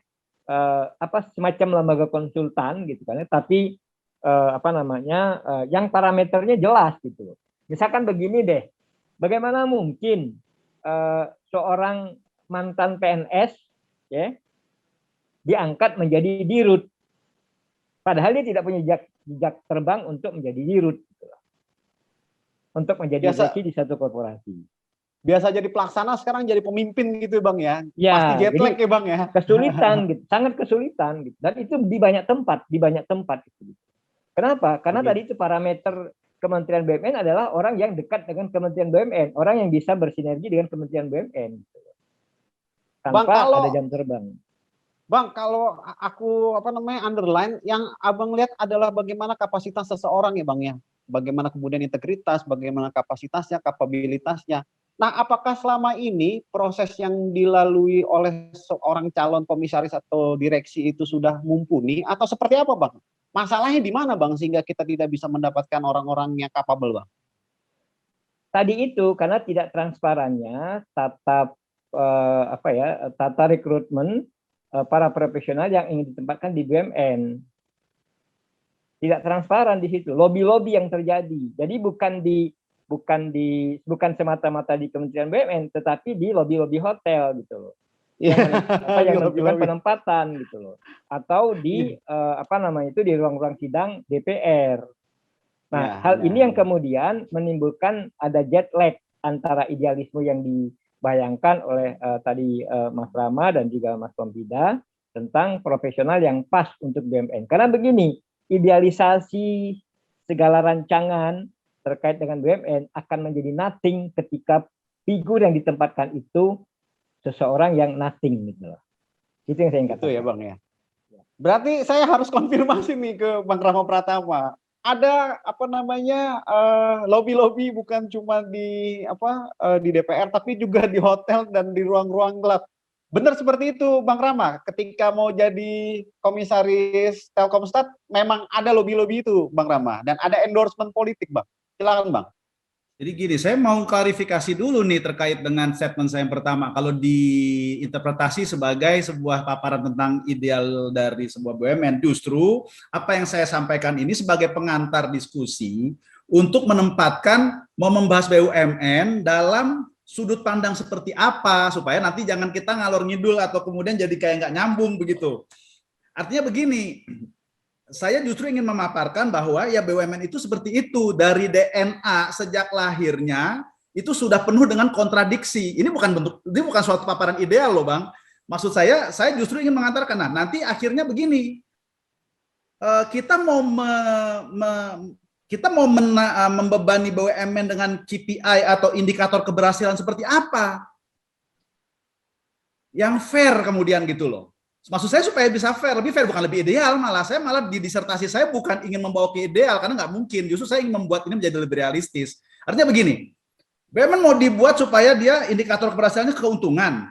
semacam lembaga konsultan gitu kan, tapi yang parameternya jelas gitu. Misalkan begini deh, bagaimana mungkin seorang mantan PNS ya diangkat menjadi dirut, padahal dia tidak punya jejak terbang untuk menjadi dirut, gitu, untuk menjadi direksi di satu korporasi. Biasa jadi pelaksana, sekarang jadi pemimpin gitu Bang ya. Ya, pasti jet lag ya Bang ya. Kesulitan gitu, sangat kesulitan gitu. Dan itu di banyak tempat gitu. Kenapa? Karena tadi itu parameter Kementerian BUMN adalah orang yang dekat dengan Kementerian BUMN, orang yang bisa bersinergi dengan Kementerian BUMN gitu. Tanpa ada jam terbang. Bang, kalau aku underline yang Abang lihat adalah bagaimana kapasitas seseorang ya Bang ya. Bagaimana kemudian integritas, bagaimana kapasitasnya, kapabilitasnya. Nah, apakah selama ini proses yang dilalui oleh seorang calon komisaris atau direksi itu sudah mumpuni atau seperti apa, Bang? Masalahnya di mana, Bang, sehingga kita tidak bisa mendapatkan orang-orang yang kapabel, Bang? Tadi itu karena tidak transparannya tata rekrutmen para profesional yang ingin ditempatkan di BUMN. Tidak transparan di situ, lobby-lobby yang terjadi. Jadi bukan semata-mata di Kementerian BUMN, tetapi di lobby-lobby hotel gitu loh. Yang menentukan penempatan gitu loh. Atau di di ruang-ruang sidang DPR. Nah, hal ini yang kemudian menimbulkan ada jet lag antara idealisme yang dibayangkan oleh tadi Mas Rama dan juga Mas Pompida tentang profesional yang pas untuk BUMN. Karena begini, idealisasi segala rancangan terkait dengan BUMN akan menjadi nothing ketika figur yang ditempatkan itu seseorang yang nothing gitu loh. Itu yang saya katakan. Itu ya Bang ya. Berarti saya harus konfirmasi nih ke Bang Rama Pratama. Ada lobby-lobby bukan cuma di DPR tapi juga di hotel dan di ruang-ruang gelap. Benar seperti itu Bang Rama. Ketika mau jadi komisaris Telkomstat memang ada lobby-lobby itu Bang Rama dan ada endorsement politik Bang. Silakan Bang. Jadi gini, saya mau klarifikasi dulu nih terkait dengan statement saya yang pertama. Kalau diinterpretasi sebagai sebuah paparan tentang ideal dari sebuah BUMN, justru apa yang saya sampaikan ini sebagai pengantar diskusi untuk menempatkan mau membahas BUMN dalam sudut pandang seperti apa, supaya nanti jangan kita ngalor ngidul atau kemudian jadi kayak nggak nyambung begitu. Artinya begini, saya justru ingin memaparkan bahwa ya BUMN itu seperti itu, dari DNA sejak lahirnya itu sudah penuh dengan kontradiksi. Ini bukan suatu paparan ideal loh Bang. Maksud saya justru ingin mengantarkan, nah nanti akhirnya begini, kita mau membebani BUMN dengan KPI atau indikator keberhasilan seperti apa? Yang fair kemudian gitu loh. Maksud saya supaya bisa fair, lebih fair, bukan lebih ideal, malah di disertasi saya bukan ingin membawa ke ideal, karena nggak mungkin, justru saya ingin membuat ini menjadi lebih realistis. Artinya begini, BUMN mau dibuat supaya dia indikator keberhasilannya keuntungan.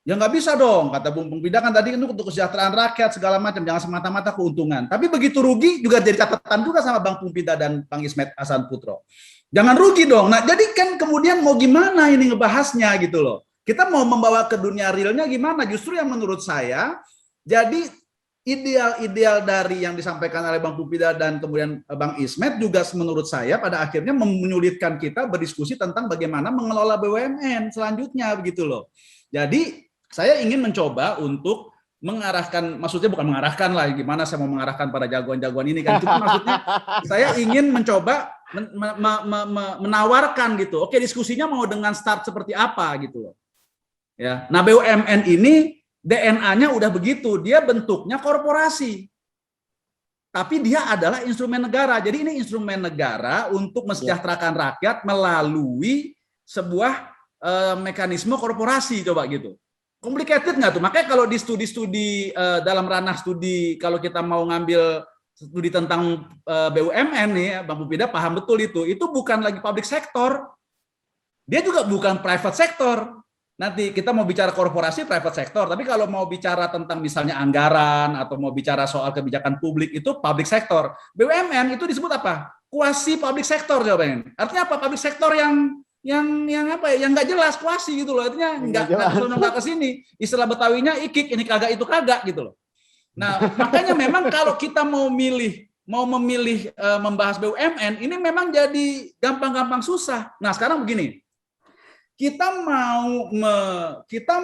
Ya nggak bisa dong, kata Bung Pompida kan tadi untuk kesejahteraan rakyat, segala macam, jangan semata-mata keuntungan. Tapi begitu rugi juga jadi catatan juga sama Bang Pompida dan Bang Ismet Hasan Putro. Jangan rugi dong, nah jadi kan kemudian mau gimana ini ngebahasnya gitu loh. Kita mau membawa ke dunia realnya gimana? Justru yang menurut saya, jadi ideal-ideal dari yang disampaikan oleh Bang Pompida dan kemudian Bang Ismet juga menurut saya pada akhirnya menyulitkan kita berdiskusi tentang bagaimana mengelola BUMN selanjutnya begitu loh. Jadi saya ingin mencoba untuk mengarahkan, maksudnya bukan mengarahkan lah, gimana saya mau mengarahkan pada jagoan-jagoan ini kan, cuma maksudnya saya ingin mencoba menawarkan gitu. Oke, diskusinya mau dengan start seperti apa gitu loh. Ya, nah BUMN ini DNA-nya udah begitu, dia bentuknya korporasi, tapi dia adalah instrumen negara. Jadi ini instrumen negara untuk mensejahterakan rakyat melalui sebuah mekanisme korporasi, coba gitu. Complicated nggak tuh? Makanya kalau di studi-studi dalam ranah studi, kalau kita mau ngambil studi tentang BUMN nih, Bang Pompida paham betul itu bukan lagi public sector, dia juga bukan private sector. Nanti kita mau bicara korporasi private sector, tapi kalau mau bicara tentang misalnya anggaran atau mau bicara soal kebijakan publik itu public sector. BUMN itu disebut apa? Quasi public sector jawabannya. Artinya apa? Public sector yang yang apa ya, yang nggak jelas kuasi gitu loh, artinya nggak ke sini. Istilah Betawinya ikik, ini kagak itu kagak gitu loh. Nah, makanya memang kalau kita mau memilih membahas BUMN ini memang jadi gampang-gampang susah. Nah, sekarang begini. Kita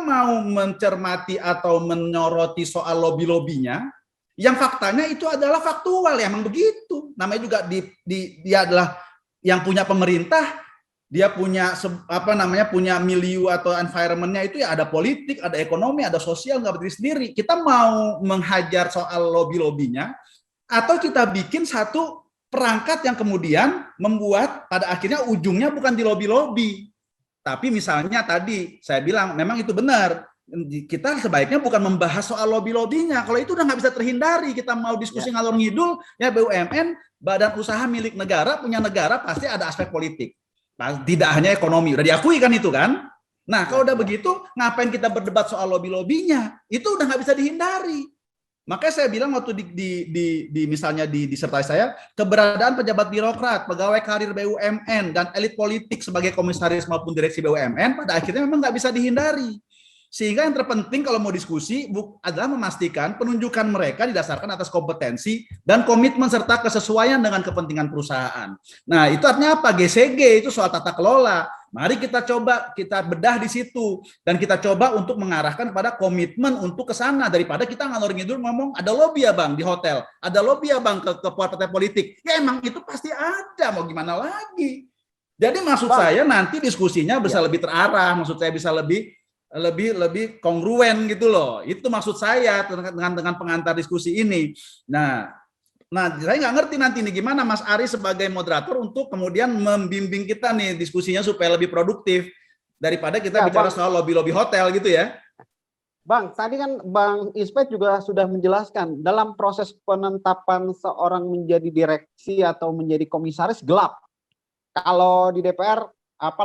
mau mencermati atau menyoroti soal lobby-lobbynya, yang faktanya itu adalah faktual, ya emang begitu. Namanya juga dia adalah yang punya pemerintah, dia punya punya milieu atau environment-nya itu ya ada politik, ada ekonomi, ada sosial, nggak berdiri sendiri. Kita mau menghajar soal lobby-lobbynya atau kita bikin satu perangkat yang kemudian membuat pada akhirnya ujungnya bukan di lobby-lobby. Tapi misalnya tadi saya bilang memang itu benar. Kita sebaiknya bukan membahas soal lobby-lobbynya. Kalau itu udah nggak bisa terhindari. Kita mau diskusi ngalor ngidul, ya BUMN, badan usaha milik negara, punya negara, pasti ada aspek politik. Tidak hanya ekonomi, udah diakui kan itu kan. Nah kalau udah begitu, ngapain kita berdebat soal lobby-lobbynya? Itu udah nggak bisa dihindari. Makanya saya bilang waktu misalnya di disertasi saya, keberadaan pejabat birokrat, pegawai karir BUMN, dan elit politik sebagai komisaris maupun direksi BUMN pada akhirnya memang nggak bisa dihindari. Sehingga yang terpenting kalau mau diskusi adalah memastikan penunjukan mereka didasarkan atas kompetensi dan komitmen serta kesesuaian dengan kepentingan perusahaan. Nah, itu artinya apa? GCG itu soal tata kelola. Mari kita coba, kita bedah di situ. Dan kita coba untuk mengarahkan kepada komitmen untuk ke sana. Daripada kita ngalor ngidul ngomong, ada lobby ya Bang di hotel, ada lobby ya Bang ke partai politik. Ya emang itu pasti ada, mau gimana lagi. Jadi maksud saya nanti diskusinya bisa lebih terarah, maksud saya bisa lebih kongruen gitu loh. Itu maksud saya dengan pengantar diskusi ini. Nah, saya nggak ngerti nanti nih gimana Mas Ari sebagai moderator untuk kemudian membimbing kita nih diskusinya supaya lebih produktif daripada kita bicara soal lobby-lobby hotel gitu ya. Bang, tadi kan Bang Ispet juga sudah menjelaskan dalam proses penetapan seorang menjadi direksi atau menjadi komisaris gelap. Kalau di DPR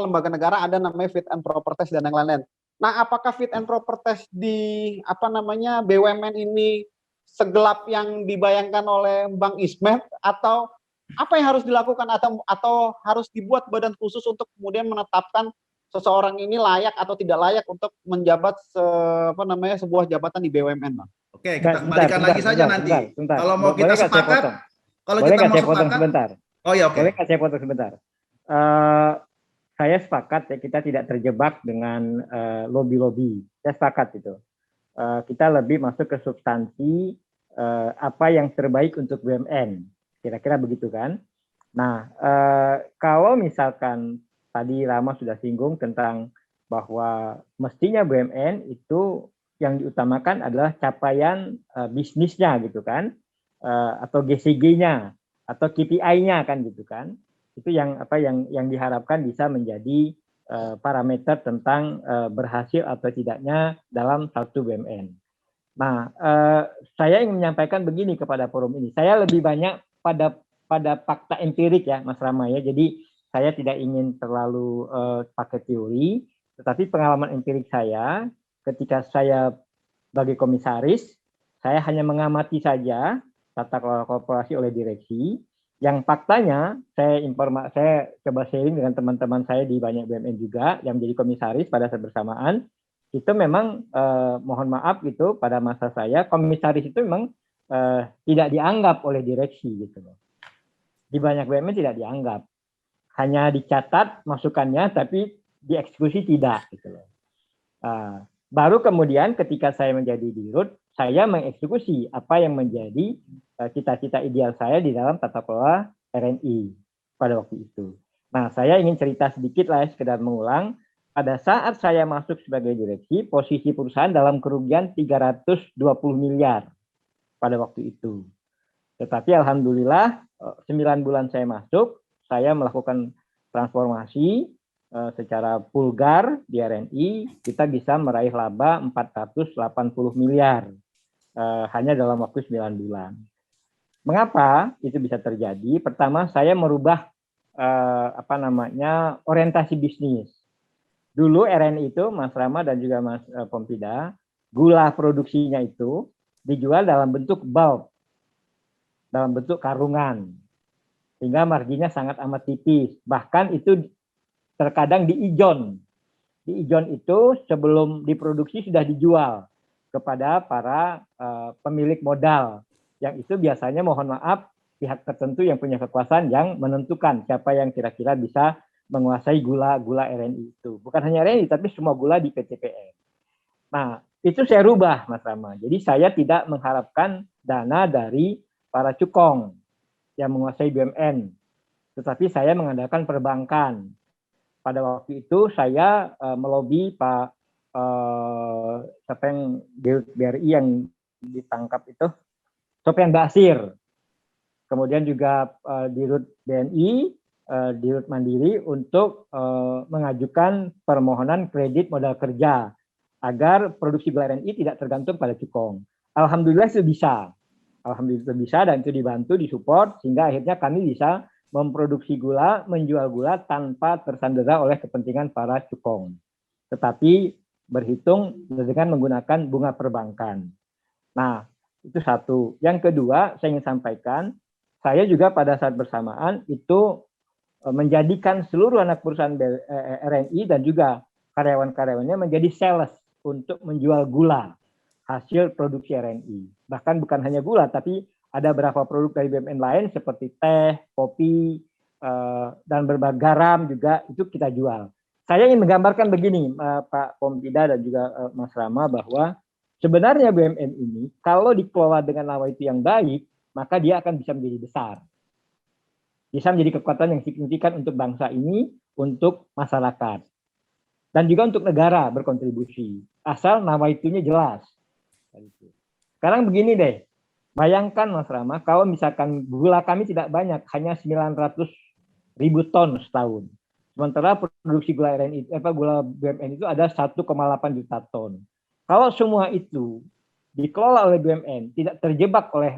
lembaga negara ada namanya fit and proper test dan yang lain-lain. Nah, apakah fit and proper test di BUMN ini segelap yang dibayangkan oleh Bang Ismet, atau apa yang harus dilakukan atau harus dibuat badan khusus untuk kemudian menetapkan seseorang ini layak atau tidak layak untuk menjabat sebuah jabatan di BUMN, Bang? Oke, kita kembalikan lagi saja nanti. Kalau mau kita sepakat, kalau kita mau sepakat. Sebentar. Oh ya, oke. Boleh saya potong sebentar? Saya sepakat ya kita tidak terjebak dengan lobby-lobby. Saya sepakat itu. Kita lebih masuk ke substansi apa yang terbaik untuk BUMN. Kira-kira begitu kan? Nah, kalau misalkan tadi Rama sudah singgung tentang bahwa mestinya BUMN itu yang diutamakan adalah capaian bisnisnya gitu kan, atau GCG-nya atau KPI-nya kan gitu kan. Itu yang diharapkan bisa menjadi parameter tentang berhasil atau tidaknya dalam satu BUMN. Nah, saya ingin menyampaikan begini kepada forum ini. Saya lebih banyak pada fakta empirik ya, Mas Rama ya. Jadi saya tidak ingin terlalu pakai teori, tetapi pengalaman empirik saya ketika saya sebagai komisaris, saya hanya mengamati saja tata kelola korporasi oleh direksi. Yang faktanya saya coba sharing dengan teman-teman saya di banyak BUMN juga yang menjadi komisaris pada saat bersamaan, itu memang mohon maaf gitu pada masa saya komisaris itu memang tidak dianggap oleh direksi gitu loh. Di banyak BUMN tidak dianggap, hanya dicatat masukannya tapi dieksekusi tidak gitu loh. Baru kemudian ketika saya menjadi dirut, saya mengeksekusi apa yang menjadi cita-cita ideal saya di dalam tata kelola RNI pada waktu itu. Nah, saya ingin cerita sedikit lah, sekedar mengulang. Pada saat saya masuk sebagai direksi, posisi perusahaan dalam kerugian 320 miliar pada waktu itu. Tetapi alhamdulillah 9 bulan saya masuk, saya melakukan transformasi secara vulgar di RNI, kita bisa meraih laba 480 miliar hanya dalam waktu 9 bulan. Mengapa itu bisa terjadi? Pertama, saya merubah orientasi bisnis. Dulu RNI itu, Mas Rama dan juga Mas Pompida, gula produksinya itu dijual dalam bentuk bulk, dalam bentuk karungan, sehingga marginnya sangat amat tipis. Bahkan itu terkadang di ijon. Di ijon itu sebelum diproduksi sudah dijual kepada para pemilik modal. Yang itu biasanya mohon maaf pihak tertentu yang punya kekuasaan yang menentukan siapa yang kira-kira bisa menguasai gula RNI itu. Bukan hanya RNI, tapi semua gula di PTPN. Nah, itu saya rubah, Mas Rama. Jadi saya tidak mengharapkan dana dari para cukong yang menguasai BUMN, tetapi saya mengandalkan perbankan. Pada waktu itu saya melobi Pak siapa yang BRI yang ditangkap itu, Sofian Basir. Kemudian juga di RUT BNI, di RUT Mandiri untuk mengajukan permohonan kredit modal kerja agar produksi gula RNI tidak tergantung pada cukong. Alhamdulillah itu bisa. Alhamdulillah itu bisa dan itu dibantu, disupport sehingga akhirnya kami bisa memproduksi gula, menjual gula tanpa tersandera oleh kepentingan para cukong. Tetapi berhitung dengan menggunakan bunga perbankan. Nah, itu satu. Yang kedua, saya ingin sampaikan, saya juga pada saat bersamaan itu menjadikan seluruh anak perusahaan RNI dan juga karyawan-karyawannya menjadi sales untuk menjual gula hasil produksi RNI. Bahkan bukan hanya gula, tapi ada beberapa produk dari BUMN lain seperti teh, kopi, dan berbagai garam juga itu kita jual. Saya ingin menggambarkan begini, Pak Pompida dan juga Mas Rama, bahwa sebenarnya BUMN ini kalau dikelola dengan nawaitu yang baik, maka dia akan bisa menjadi besar. Bisa menjadi kekuatan yang signifikan untuk bangsa ini, untuk masyarakat. Dan juga untuk negara berkontribusi. Asal nawaitunya jelas. Sekarang begini deh, bayangkan Mas Rama, kalau misalkan gula kami tidak banyak, hanya 900.000 ton setahun. Sementara produksi gula RNI, gula BUMN itu ada 1,8 juta ton. Kalau semua itu dikelola oleh BUMN, tidak terjebak oleh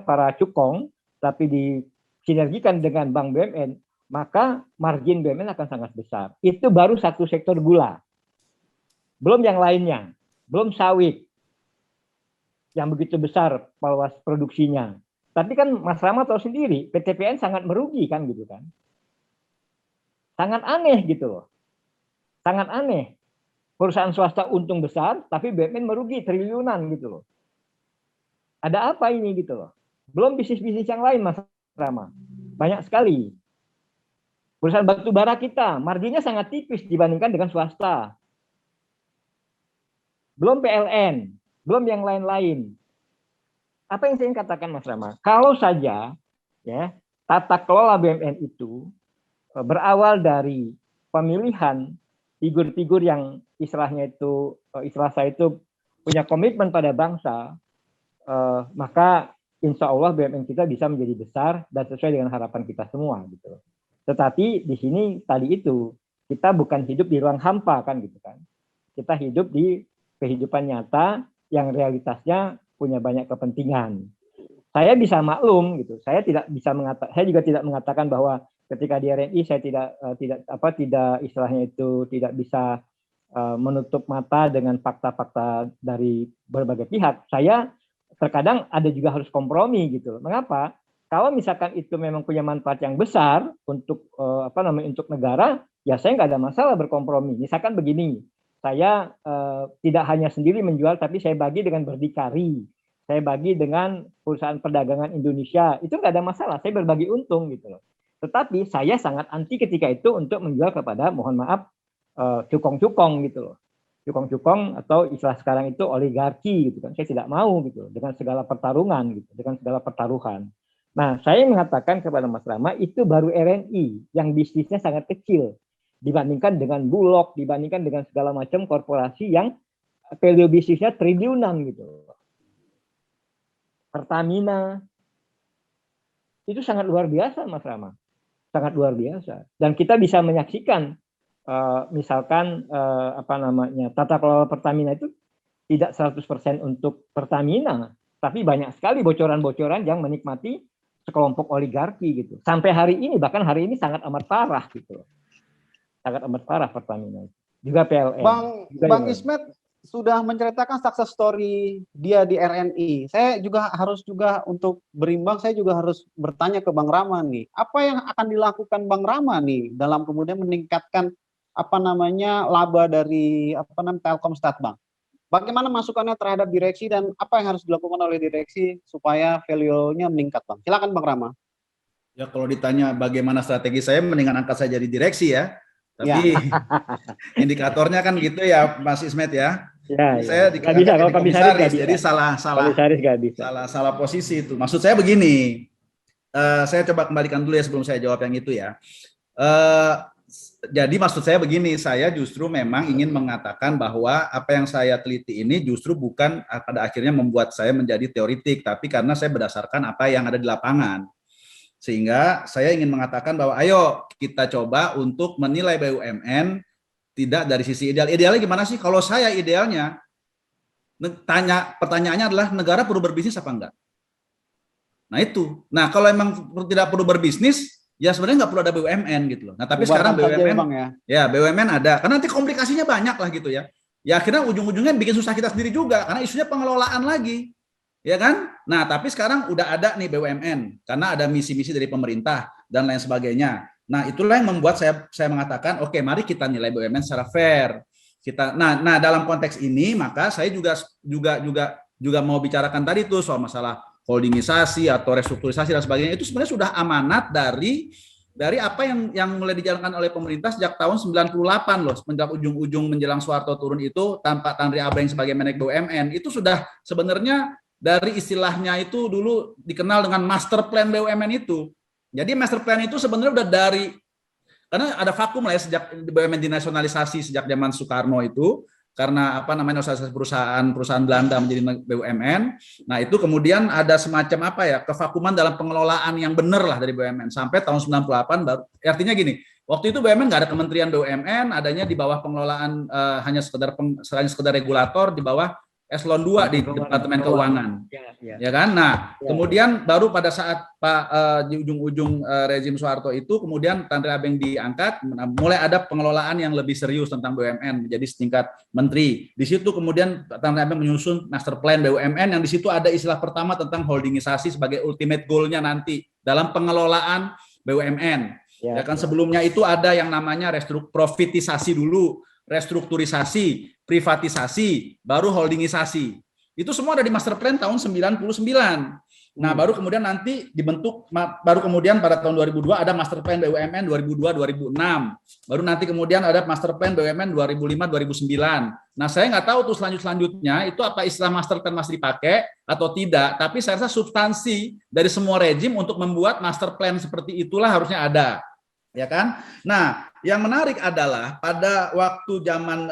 para cukong, tapi disinergikan dengan bank BUMN, maka margin BUMN akan sangat besar. Itu baru satu sektor gula. Belum yang lainnya, belum sawit yang begitu besar luas produksinya. Tapi kan Mas Rama tahu sendiri, PTPN sangat merugi kan gitu kan. Sangat aneh gitu loh. Sangat aneh. Perusahaan swasta untung besar, tapi BUMN merugi triliunan gitu loh. Ada apa ini gitu loh. Belum bisnis-bisnis yang lain Mas Rama. Banyak sekali. Perusahaan batu bara kita, marginnya sangat tipis dibandingkan dengan swasta. Belum PLN, belum yang lain-lain. Apa yang saya ingin katakan Mas Rama? Kalau saja ya tata kelola BUMN itu berawal dari pemilihan figur-figur yang istilah saya itu punya komitmen pada bangsa, maka insya Allah BUMN kita bisa menjadi besar dan sesuai dengan harapan kita semua gitu. Tetapi di sini tadi itu kita bukan hidup di ruang hampa kan gitu kan. Kita hidup di kehidupan nyata yang realitasnya punya banyak kepentingan. Saya bisa maklum gitu. Saya juga tidak mengatakan bahwa ketika di RNI saya tidak istilahnya itu tidak bisa menutup mata dengan fakta-fakta dari berbagai pihak. Saya terkadang ada juga harus kompromi gitu. Mengapa? Kalau misalkan itu memang punya manfaat yang besar untuk untuk negara, ya saya nggak ada masalah berkompromi. Misalkan begini, saya tidak hanya sendiri menjual, tapi saya bagi dengan berdikari. Saya bagi dengan perusahaan perdagangan Indonesia. Itu nggak ada masalah. Saya berbagi untung gitu loh. Tetapi saya sangat anti ketika itu untuk menjual kepada, mohon maaf, cukong-cukong gitu loh. Cukong-cukong atau istilah sekarang itu oligarki gitu kan. Saya tidak mau gitu dengan segala pertarungan gitu, dengan segala pertaruhan. Nah, saya mengatakan kepada Mas Rama itu baru RNI yang bisnisnya sangat kecil dibandingkan dengan Bulog, dibandingkan dengan segala macam korporasi yang value bisnisnya triliunan gitu. Pertamina itu sangat luar biasa Mas Rama. Sangat luar biasa. Dan kita bisa menyaksikan misalkan tata kelola Pertamina itu tidak 100% untuk Pertamina, tapi banyak sekali bocoran-bocoran yang menikmati sekelompok oligarki gitu. Sampai hari ini, bahkan hari ini sangat amat parah gitu. Sangat amat parah Pertamina. Juga PLN. Bang Ismet, sudah menceritakan success story dia di RNI. Saya juga harus untuk berimbang, saya juga harus bertanya ke Bang Rama nih, apa yang akan dilakukan Bang Rama nih dalam kemudian meningkatkan laba dari Telkom Statbank. Bagaimana masukannya terhadap direksi dan apa yang harus dilakukan oleh direksi supaya value-nya meningkat, Bang? Silakan Bang Rama. Ya kalau ditanya bagaimana strategi saya, mendingan angkat saya jadi direksi ya. Tapi indikatornya kan gitu ya, Mas Ismet ya. Saya nggak bisa kalau komisaris, jadi salah posisi itu. Maksud saya begini, saya coba kembalikan dulu ya sebelum saya jawab yang itu ya. Jadi maksud saya begini, saya justru memang ingin mengatakan bahwa apa yang saya teliti ini justru bukan pada akhirnya membuat saya menjadi teoritik, tapi karena saya berdasarkan apa yang ada di lapangan. Sehingga saya ingin mengatakan bahwa ayo kita coba untuk menilai BUMN tidak dari sisi ideal. Idealnya gimana sih? Kalau saya idealnya, pertanyaannya adalah negara perlu berbisnis apa enggak? Nah itu. Nah kalau emang tidak perlu berbisnis, ya sebenarnya nggak perlu ada BUMN gitu loh. Nah tapi sekarang BUMN, ya BUMN ada. Karena nanti komplikasinya banyak lah gitu ya. Ya akhirnya ujung-ujungnya bikin susah kita sendiri juga, karena isunya pengelolaan lagi. Ya kan? Nah tapi sekarang udah ada nih BUMN, karena ada misi-misi dari pemerintah dan lain sebagainya. Nah, itulah yang membuat saya mengatakan, oke, mari kita nilai BUMN secara fair. Nah, dalam konteks ini maka saya juga mau bicarakan tadi tuh soal masalah holdingisasi atau restrukturisasi dan sebagainya. Itu sebenarnya sudah amanat dari apa yang mulai dijalankan oleh pemerintah sejak tahun 98 loh, semenjak ujung-ujung menjelang Soeharto turun itu tanpa Tanri Abeng sebagai Meneg BUMN. Itu sudah sebenarnya dari istilahnya itu dulu dikenal dengan master plan BUMN itu. Jadi master plan itu sebenarnya udah karena ada vakum lah ya sejak BUMN dinasionalisasi sejak zaman Soekarno itu, karena perusahaan Belanda menjadi BUMN. Nah itu kemudian ada semacam kevakuman dalam pengelolaan yang benar lah dari BUMN sampai tahun 98 baru. Artinya gini, waktu itu BUMN nggak ada kementerian BUMN, adanya di bawah pengelolaan hanya sekedar regulator di bawah eselon 2 di Departemen Keuangan. Ya kan? Nah, kemudian baru pada saat di ujung-ujung rezim Soeharto itu kemudian Tanri Abeng diangkat, mulai ada pengelolaan yang lebih serius tentang BUMN menjadi setingkat menteri. Di situ kemudian Tanri Abeng menyusun master plan BUMN yang di situ ada istilah pertama tentang holdingisasi sebagai ultimate goal-nya nanti dalam pengelolaan BUMN. Ya kan sebelumnya itu ada yang namanya profitisasi dulu, restrukturisasi, privatisasi, baru holdingisasi. Itu semua ada di master plan tahun 99. Nah, baru kemudian nanti dibentuk, baru kemudian pada tahun 2002 ada master plan BUMN 2002-2006. Baru nanti kemudian ada master plan BUMN 2005-2009. Nah, saya nggak tahu tuh selanjutnya itu apa istilah master plan masih dipakai atau tidak, tapi saya rasa substansi dari semua rejim untuk membuat master plan seperti itulah harusnya ada. Ya kan? Nah, yang menarik adalah pada waktu zaman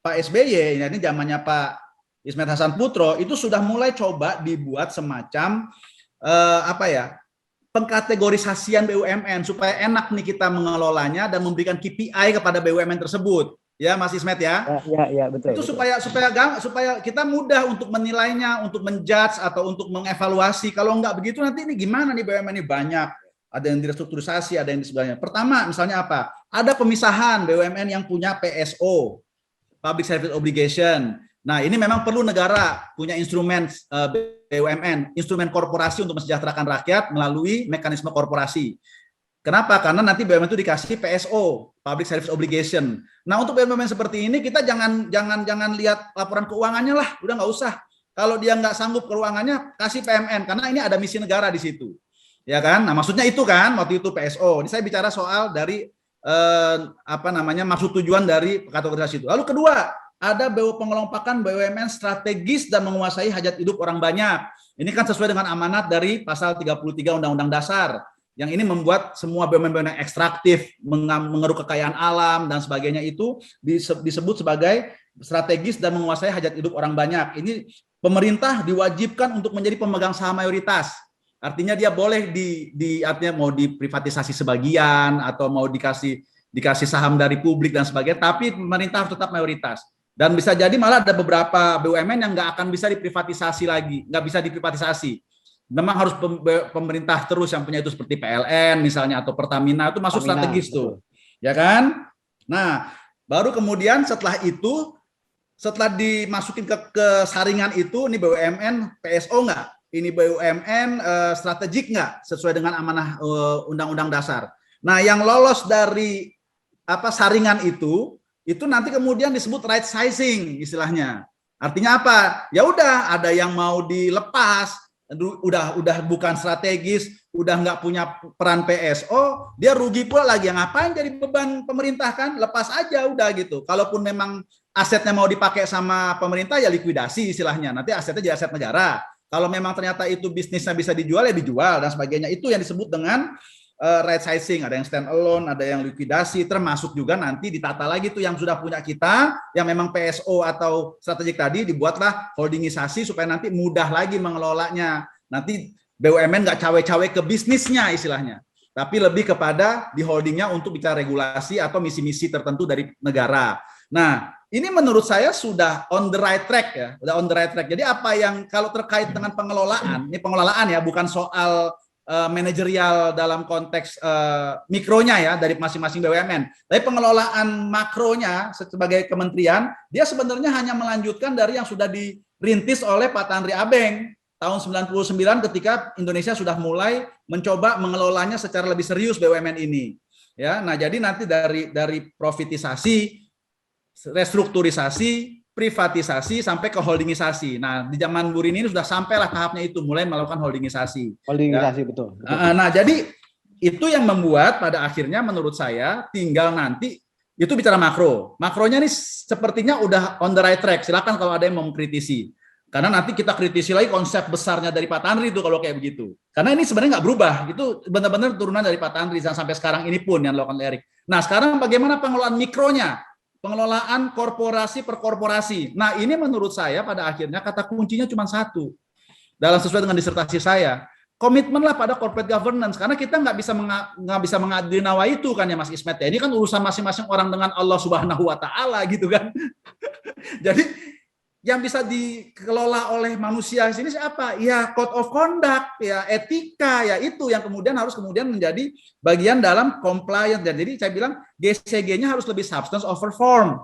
Pak SBY, ini zamannya Pak Ismet Hasan Putro, itu sudah mulai coba dibuat semacam pengkategorisasian BUMN supaya enak nih kita mengelolanya dan memberikan KPI kepada BUMN tersebut. Ya, Mas Ismet ya. Ya, betul. Itu supaya kita mudah untuk menilainya, untuk menjudge atau untuk mengevaluasi. Kalau nggak begitu nanti ini gimana nih BUMN ini banyak. Ada yang direstrukturisasi, ada yang di sebelahnya. Pertama, misalnya apa? Ada pemisahan BUMN yang punya PSO, Public Service Obligation. Nah, ini memang perlu negara punya instrumen BUMN, instrumen korporasi untuk mensejahterakan rakyat melalui mekanisme korporasi. Kenapa? Karena nanti BUMN itu dikasih PSO, Public Service Obligation. Nah, untuk BUMN seperti ini kita jangan lihat laporan keuangannya lah, udah nggak usah. Kalau dia nggak sanggup keuangannya, kasih PMN karena ini ada misi negara di situ. Ya kan? Nah, maksudnya itu kan waktu itu PSO. Ini saya bicara soal dari maksud tujuan dari kategorisasi itu. Lalu kedua, ada pengelompokan BUMN strategis dan menguasai hajat hidup orang banyak. Ini kan sesuai dengan amanat dari pasal 33 Undang-Undang Dasar. Yang ini membuat semua BUMN yang ekstraktif, mengeruk kekayaan alam dan sebagainya itu disebut sebagai strategis dan menguasai hajat hidup orang banyak. Ini pemerintah diwajibkan untuk menjadi pemegang saham mayoritas. Artinya dia boleh artinya mau diprivatisasi sebagian atau mau dikasih saham dari publik dan sebagainya, tapi pemerintah harus tetap mayoritas. Dan bisa jadi malah ada beberapa BUMN yang nggak akan bisa diprivatisasi lagi, nggak bisa diprivatisasi. Memang harus pemerintah terus yang punya itu seperti PLN misalnya atau Pertamina itu masuk strategis tuh, ya kan? Nah, baru kemudian setelah itu setelah dimasukin ke saringan itu, ini BUMN PSO nggak? Ini BUMN strategik nggak sesuai dengan amanah Undang-Undang Dasar. Nah, yang lolos dari saringan itu nanti kemudian disebut right sizing istilahnya. Artinya apa? Ya udah, ada yang mau dilepas, udah bukan strategis, udah nggak punya peran PSO, dia rugi pula lagi. Yang ngapain jadi beban pemerintah kan? Lepas aja udah gitu. Kalaupun memang asetnya mau dipakai sama pemerintah ya likuidasi istilahnya. Nanti asetnya jadi aset negara. Kalau memang ternyata itu bisnisnya bisa dijual ya dijual dan sebagainya. Itu yang disebut dengan right sizing. Ada yang stand alone, ada yang likuidasi, termasuk juga nanti ditata lagi tuh yang sudah punya kita, yang memang PSO atau strategik tadi dibuatlah holdingisasi supaya nanti mudah lagi mengelolanya. Nanti BUMN nggak cawe-cawe ke bisnisnya istilahnya, tapi lebih kepada di holdingnya untuk bicara regulasi atau misi-misi tertentu dari negara. Nah, ini menurut saya sudah on the right track ya, udah on the right track. Jadi apa yang kalau terkait dengan pengelolaan, ini pengelolaan ya, bukan soal manajerial dalam konteks mikronya ya dari masing-masing BUMN. Tapi pengelolaan makronya sebagai kementerian, dia sebenarnya hanya melanjutkan dari yang sudah dirintis oleh Pak Tanri Abeng tahun 99 ketika Indonesia sudah mulai mencoba mengelolanya secara lebih serius BUMN ini. Ya, nah jadi nanti dari profitisasi, restrukturisasi, privatisasi sampai ke holdingisasi. Nah, di zaman Bu Rini ini sudah sampailah tahapnya itu, mulai melakukan holdingisasi. Holdingisasi ya. Betul. Nah, jadi itu yang membuat pada akhirnya menurut saya tinggal nanti itu bicara makro. Makronya nih sepertinya udah on the right track. Silakan kalau ada yang mau mengkritisi. Karena nanti kita kritisi lagi konsep besarnya dari Pak Tanri itu kalau kayak begitu. Karena ini sebenarnya nggak berubah. Itu benar-benar turunan dari Pak Tanri sampai sekarang ini pun yang dilakukan Erik. Nah, sekarang bagaimana pengelolaan mikronya? Pengelolaan korporasi per korporasi. Nah, ini menurut saya pada akhirnya kata kuncinya cuma satu. Dalam sesuai dengan disertasi saya, komitmenlah pada corporate governance. Karena kita nggak bisa mengadili nawa itu kan ya Mas Ismet. Ini kan urusan masing-masing orang dengan Allah Subhanahu Wa Taala gitu kan. Jadi yang bisa dikelola oleh manusia di sini siapa? Ya code of conduct, ya etika, ya itu yang kemudian harus menjadi bagian dalam compliance. Dan jadi saya bilang GCG-nya harus lebih substance over form.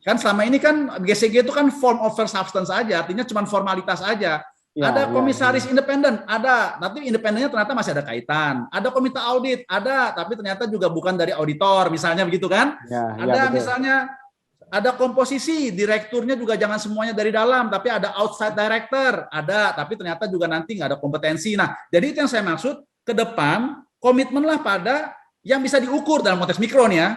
Kan selama ini kan GCG itu kan form over substance aja, artinya cuma formalitas aja. Ya, ada komisaris independen, ada, tapi independennya ternyata masih ada kaitan. Ada komite audit, ada, tapi ternyata juga bukan dari auditor, misalnya begitu kan? Ya, ada misalnya. Ada komposisi, direkturnya juga jangan semuanya dari dalam, tapi ada outside director, ada, tapi ternyata juga nanti nggak ada kompetensi. Nah, jadi itu yang saya maksud, ke depan komitmenlah pada yang bisa diukur dalam konteks mikro nih ya.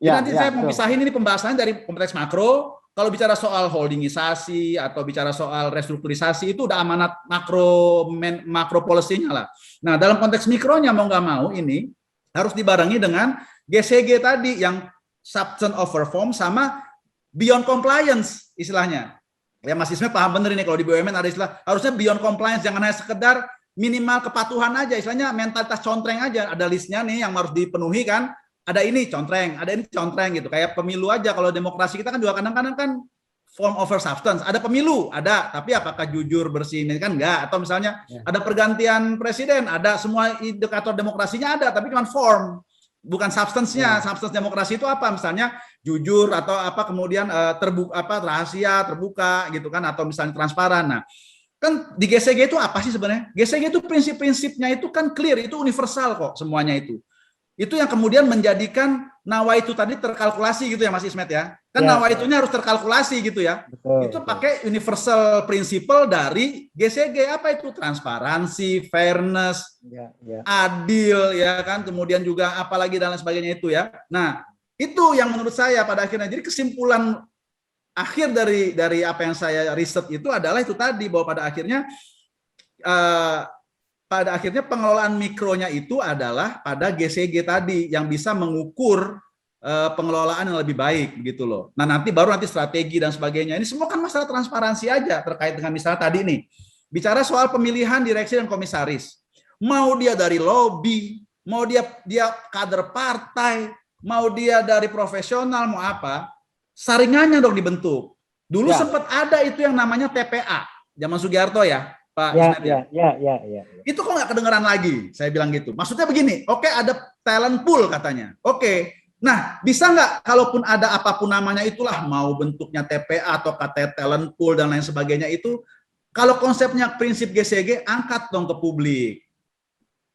Nanti saya mau pisahin ini pembahasannya dari konteks makro. Kalau bicara soal holdingisasi atau bicara soal restrukturisasi itu udah amanat makro policy-nya lah. Nah, dalam konteks mikronya mau nggak mau ini harus dibarengi dengan GCG tadi yang substance over form sama beyond compliance istilahnya. Ya Mas Ismail paham bener ini kalau di BUMN ada istilah harusnya beyond compliance, jangan hanya sekedar minimal kepatuhan aja, istilahnya mentalitas contreng aja. Ada listnya nih yang harus dipenuhi kan. Ada ini contreng, ada ini contreng gitu. Kayak pemilu aja, kalau demokrasi kita kan juga kadang-kadang kan form over substance. Ada pemilu, ada, tapi apakah jujur bersih ini kan enggak. Atau misalnya ada pergantian presiden, ada semua indikator demokrasinya ada, tapi cuma form. Bukan substance-nya. Substance demokrasi itu apa? Misalnya jujur atau apa kemudian terbuka, rahasia, terbuka gitu kan, atau misalnya transparan. Nah, kan di GCG itu apa sih sebenarnya? GCG itu prinsip-prinsipnya itu kan clear, itu universal kok semuanya itu. Itu yang kemudian menjadikan nawa itu tadi terkalkulasi gitu ya Mas Ismet ya. Kan nawa itunya harus terkalkulasi gitu ya. Betul, itu pakai universal principle dari GCG, apa itu? Transparansi, fairness, adil ya kan, kemudian juga apalagi dan lain sebagainya itu ya. Nah, itu yang menurut saya pada akhirnya jadi kesimpulan akhir dari apa yang saya riset itu adalah itu tadi, bahwa pada akhirnya pengelolaan mikronya itu adalah pada GCG tadi yang bisa mengukur pengelolaan yang lebih baik begitu loh. Nah, nanti strategi dan sebagainya. Ini semua kan masalah transparansi aja terkait dengan misalnya tadi nih. Bicara soal pemilihan direksi dan komisaris. Mau dia dari lobby, mau dia kader partai, mau dia dari profesional, mau apa, saringannya dong dibentuk. Dulu sempat ada itu yang namanya TPA, zaman Sugiharto ya. Pak Ismet ya. Itu kok nggak kedengeran lagi? Saya bilang gitu. Maksudnya begini, oke, ada talent pool katanya. Oke, Nah, bisa nggak kalaupun ada apapun namanya itulah, mau bentuknya TPA atau KT talent pool dan lain sebagainya itu, kalau konsepnya prinsip GCG, angkat dong ke publik.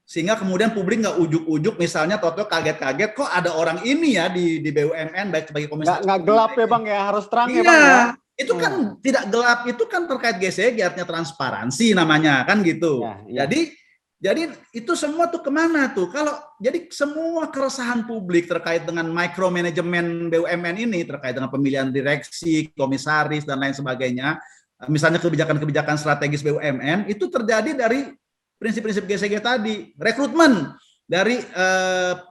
Sehingga kemudian publik nggak ujuk-ujuk misalnya toto kaget-kaget kok ada orang ini ya di BUMN baik sebagai komisaris. Nggak gelap ya Bang ya, harus terang ya Iya, Bang ya. itu kan tidak gelap, itu kan terkait GCG artinya transparansi namanya kan gitu. Ya. Jadi itu semua tuh kemana tuh? Jadi semua keresahan publik terkait dengan micromanajemen BUMN ini, terkait dengan pemilihan direksi, komisaris dan lain sebagainya, misalnya kebijakan-kebijakan strategis BUMN itu terjadi dari prinsip-prinsip GCG tadi, rekrutmen dari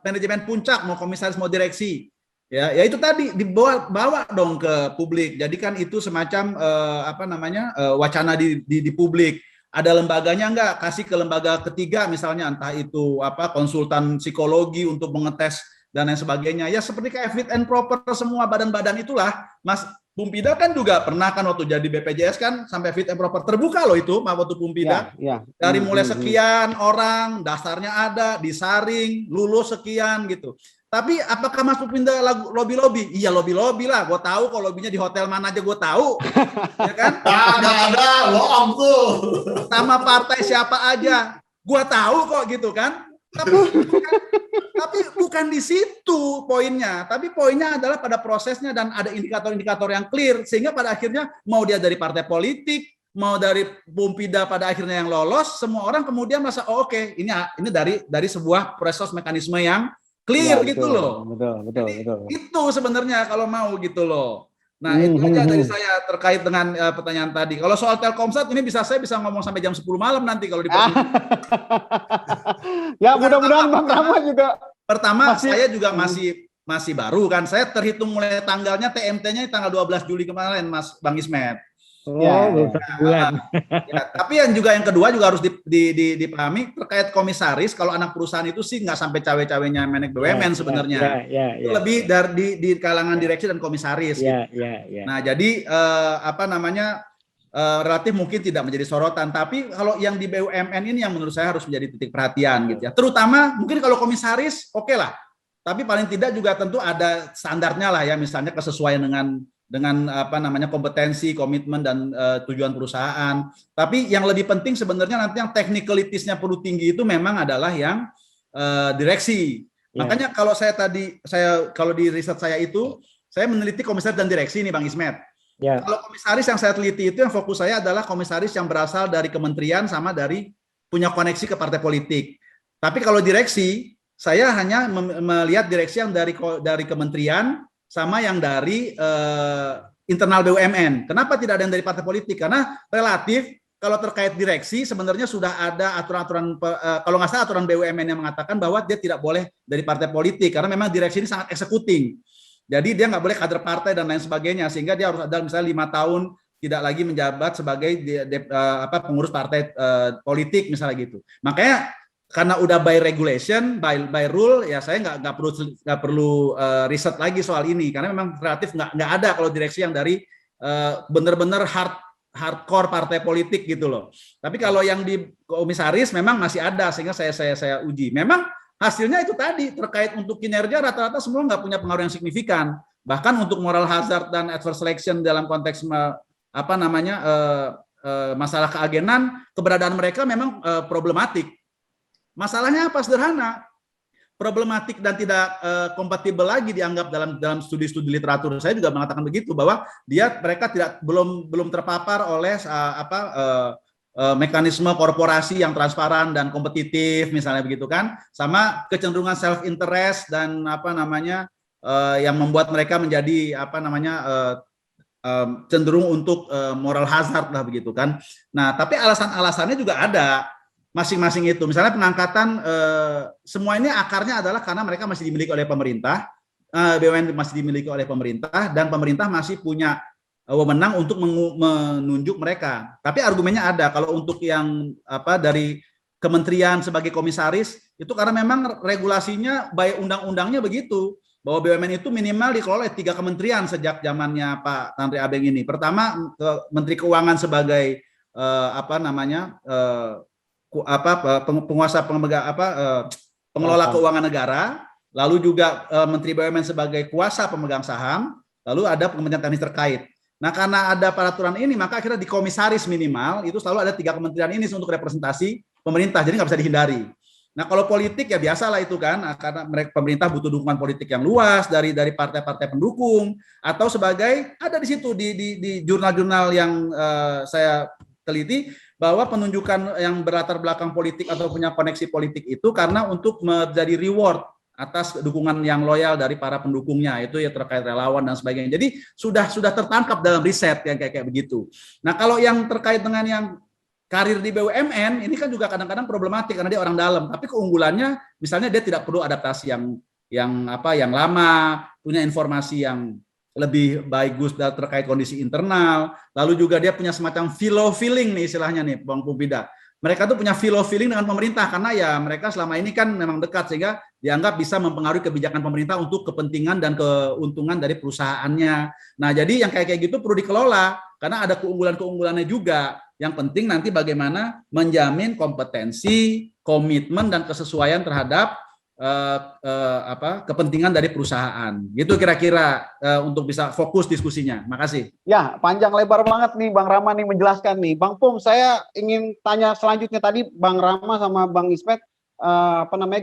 manajemen puncak mau komisaris mau direksi, ya itu tadi bawa dong ke publik. Jadi kan itu semacam wacana di publik. Ada lembaganya enggak, kasih ke lembaga ketiga misalnya, entah itu konsultan psikologi untuk mengetes dan lain sebagainya. Ya seperti kayak fit and proper semua badan-badan itulah. Mas Pumpida kan juga pernah kan waktu jadi BPJS kan sampai fit and proper terbuka loh itu waktu Pumpida. Ya. Dari mulai sekian orang, dasarnya ada, disaring, lulus sekian gitu. Tapi apakah Mas Pumpida lobby-lobby? Iya lobby-lobby lah. Gue tahu kalau lobbynya di hotel mana aja gue tahu. Ya kan? Ada, loong tuh. Sama partai siapa aja. Gue tahu kok gitu kan. Tapi bukan di situ poinnya. Tapi poinnya adalah pada prosesnya dan ada indikator-indikator yang clear. Sehingga pada akhirnya mau dia dari partai politik, mau dari Pumpida pada akhirnya yang lolos, semua orang kemudian merasa oke, ini dari sebuah proses mekanisme yang clear ya, gitu loh. Betul. Itu sebenarnya kalau mau gitu loh. Nah, itu aja dari saya terkait dengan pertanyaan tadi. Kalau soal Telkomsat ini saya bisa ngomong sampai jam 10 malam nanti kalau diperlukan. Ya, mudah-mudahan Bang Rama juga. Pertama, saya juga masih baru kan. Saya terhitung mulai tanggalnya TMT-nya tanggal 12 Juli kemarin, Mas Bang Ismet. Bulan. Ya, tapi yang kedua juga harus dipahami terkait komisaris. Kalau anak perusahaan itu sih nggak sampai cawe-cawenya menek BUMN sebenarnya. Itu lebih dari di kalangan direksi dan komisaris. Nah, jadi relatif mungkin tidak menjadi sorotan. Tapi kalau yang di BUMN ini yang menurut saya harus menjadi titik perhatian gitu ya. Terutama mungkin kalau komisaris oke lah. Tapi paling tidak juga tentu ada standarnya lah ya, misalnya kesesuaian dengan kompetensi, komitmen dan tujuan perusahaan. Tapi yang lebih penting sebenarnya nanti yang technicalities-nya perlu tinggi itu memang adalah yang direksi. Makanya kalau kalau di riset saya itu saya meneliti komisaris dan direksi nih Bang Ismet. Kalau komisaris yang saya teliti itu yang fokus saya adalah komisaris yang berasal dari kementerian sama dari punya koneksi ke partai politik. Tapi kalau direksi saya hanya melihat direksi yang dari kementerian sama yang dari internal BUMN. Kenapa tidak ada yang dari partai politik? Karena relatif kalau terkait direksi sebenarnya sudah ada aturan-aturan, kalau nggak salah aturan BUMN yang mengatakan bahwa dia tidak boleh dari partai politik karena memang direksi ini sangat executing. Jadi dia nggak boleh kader partai dan lain sebagainya, sehingga dia harus ada misalnya 5 tahun tidak lagi menjabat sebagai pengurus partai politik misalnya gitu. Makanya karena udah by regulation, by rule, ya saya nggak perlu riset lagi soal ini karena memang relatif nggak ada kalau direksi yang dari benar-benar hardcore partai politik gitu loh. Tapi kalau yang di komisaris memang masih ada sehingga saya uji. Memang hasilnya itu tadi terkait untuk kinerja rata-rata semua nggak punya pengaruh yang signifikan. Bahkan untuk moral hazard dan adverse selection dalam konteks masalah keagenan, keberadaan mereka memang problematik. Masalahnya apa? Sederhana, problematik dan tidak kompatibel lagi dianggap dalam studi-studi literatur. Saya juga mengatakan begitu bahwa mereka belum terpapar oleh mekanisme korporasi yang transparan dan kompetitif misalnya begitu kan, sama kecenderungan self interest dan yang membuat mereka menjadi cenderung untuk moral hazard lah begitu kan. Nah, tapi alasan-alasannya juga ada masing-masing itu. Misalnya pengangkatan semua ini akarnya adalah karena mereka masih dimiliki oleh pemerintah, BUMN masih dimiliki oleh pemerintah dan pemerintah masih punya wewenang untuk menunjuk mereka. Tapi argumennya ada kalau untuk yang dari kementerian sebagai komisaris itu karena memang regulasinya baik undang-undangnya begitu bahwa BUMN itu minimal dikelola oleh 3 kementerian sejak zamannya Pak Tanri Abeng ini. Pertama Menteri Keuangan sebagai penguasa pengelola keuangan negara, lalu juga Menteri BUMN sebagai kuasa pemegang saham, lalu ada Kementerian Teknis terkait. Nah, karena ada peraturan ini, maka akhirnya di komisaris minimal itu selalu ada 3 kementerian ini untuk representasi pemerintah, jadi nggak bisa dihindari. Nah, kalau politik ya biasalah itu kan, karena pemerintah butuh dukungan politik yang luas dari partai-partai pendukung, atau sebagai ada di situ di jurnal-jurnal yang saya teliti bahwa penunjukan yang berlatar belakang politik atau punya koneksi politik itu karena untuk menjadi reward atas dukungan yang loyal dari para pendukungnya, itu ya terkait relawan dan sebagainya. Jadi sudah tertangkap dalam riset yang kayak begitu. Nah, kalau yang terkait dengan yang karir di BUMN ini kan juga kadang-kadang problematik karena dia orang dalam, tapi keunggulannya misalnya dia tidak perlu adaptasi yang lama, punya informasi yang lebih bagus terkait kondisi internal, lalu juga dia punya semacam feeling nih istilahnya nih Bang Pumpida. Mereka tuh punya feeling dengan pemerintah karena ya mereka selama ini kan memang dekat sehingga dianggap bisa mempengaruhi kebijakan pemerintah untuk kepentingan dan keuntungan dari perusahaannya. Nah, jadi yang kayak gitu perlu dikelola karena ada keunggulan-keunggulannya juga. Yang penting nanti bagaimana menjamin kompetensi, komitmen dan kesesuaian terhadap kepentingan dari perusahaan. Gitu kira-kira untuk bisa fokus diskusinya. Makasih. Ya, panjang lebar banget nih Bang Rama nih menjelaskan nih. Bang Pum, saya ingin tanya selanjutnya tadi Bang Rama sama Bang Ismet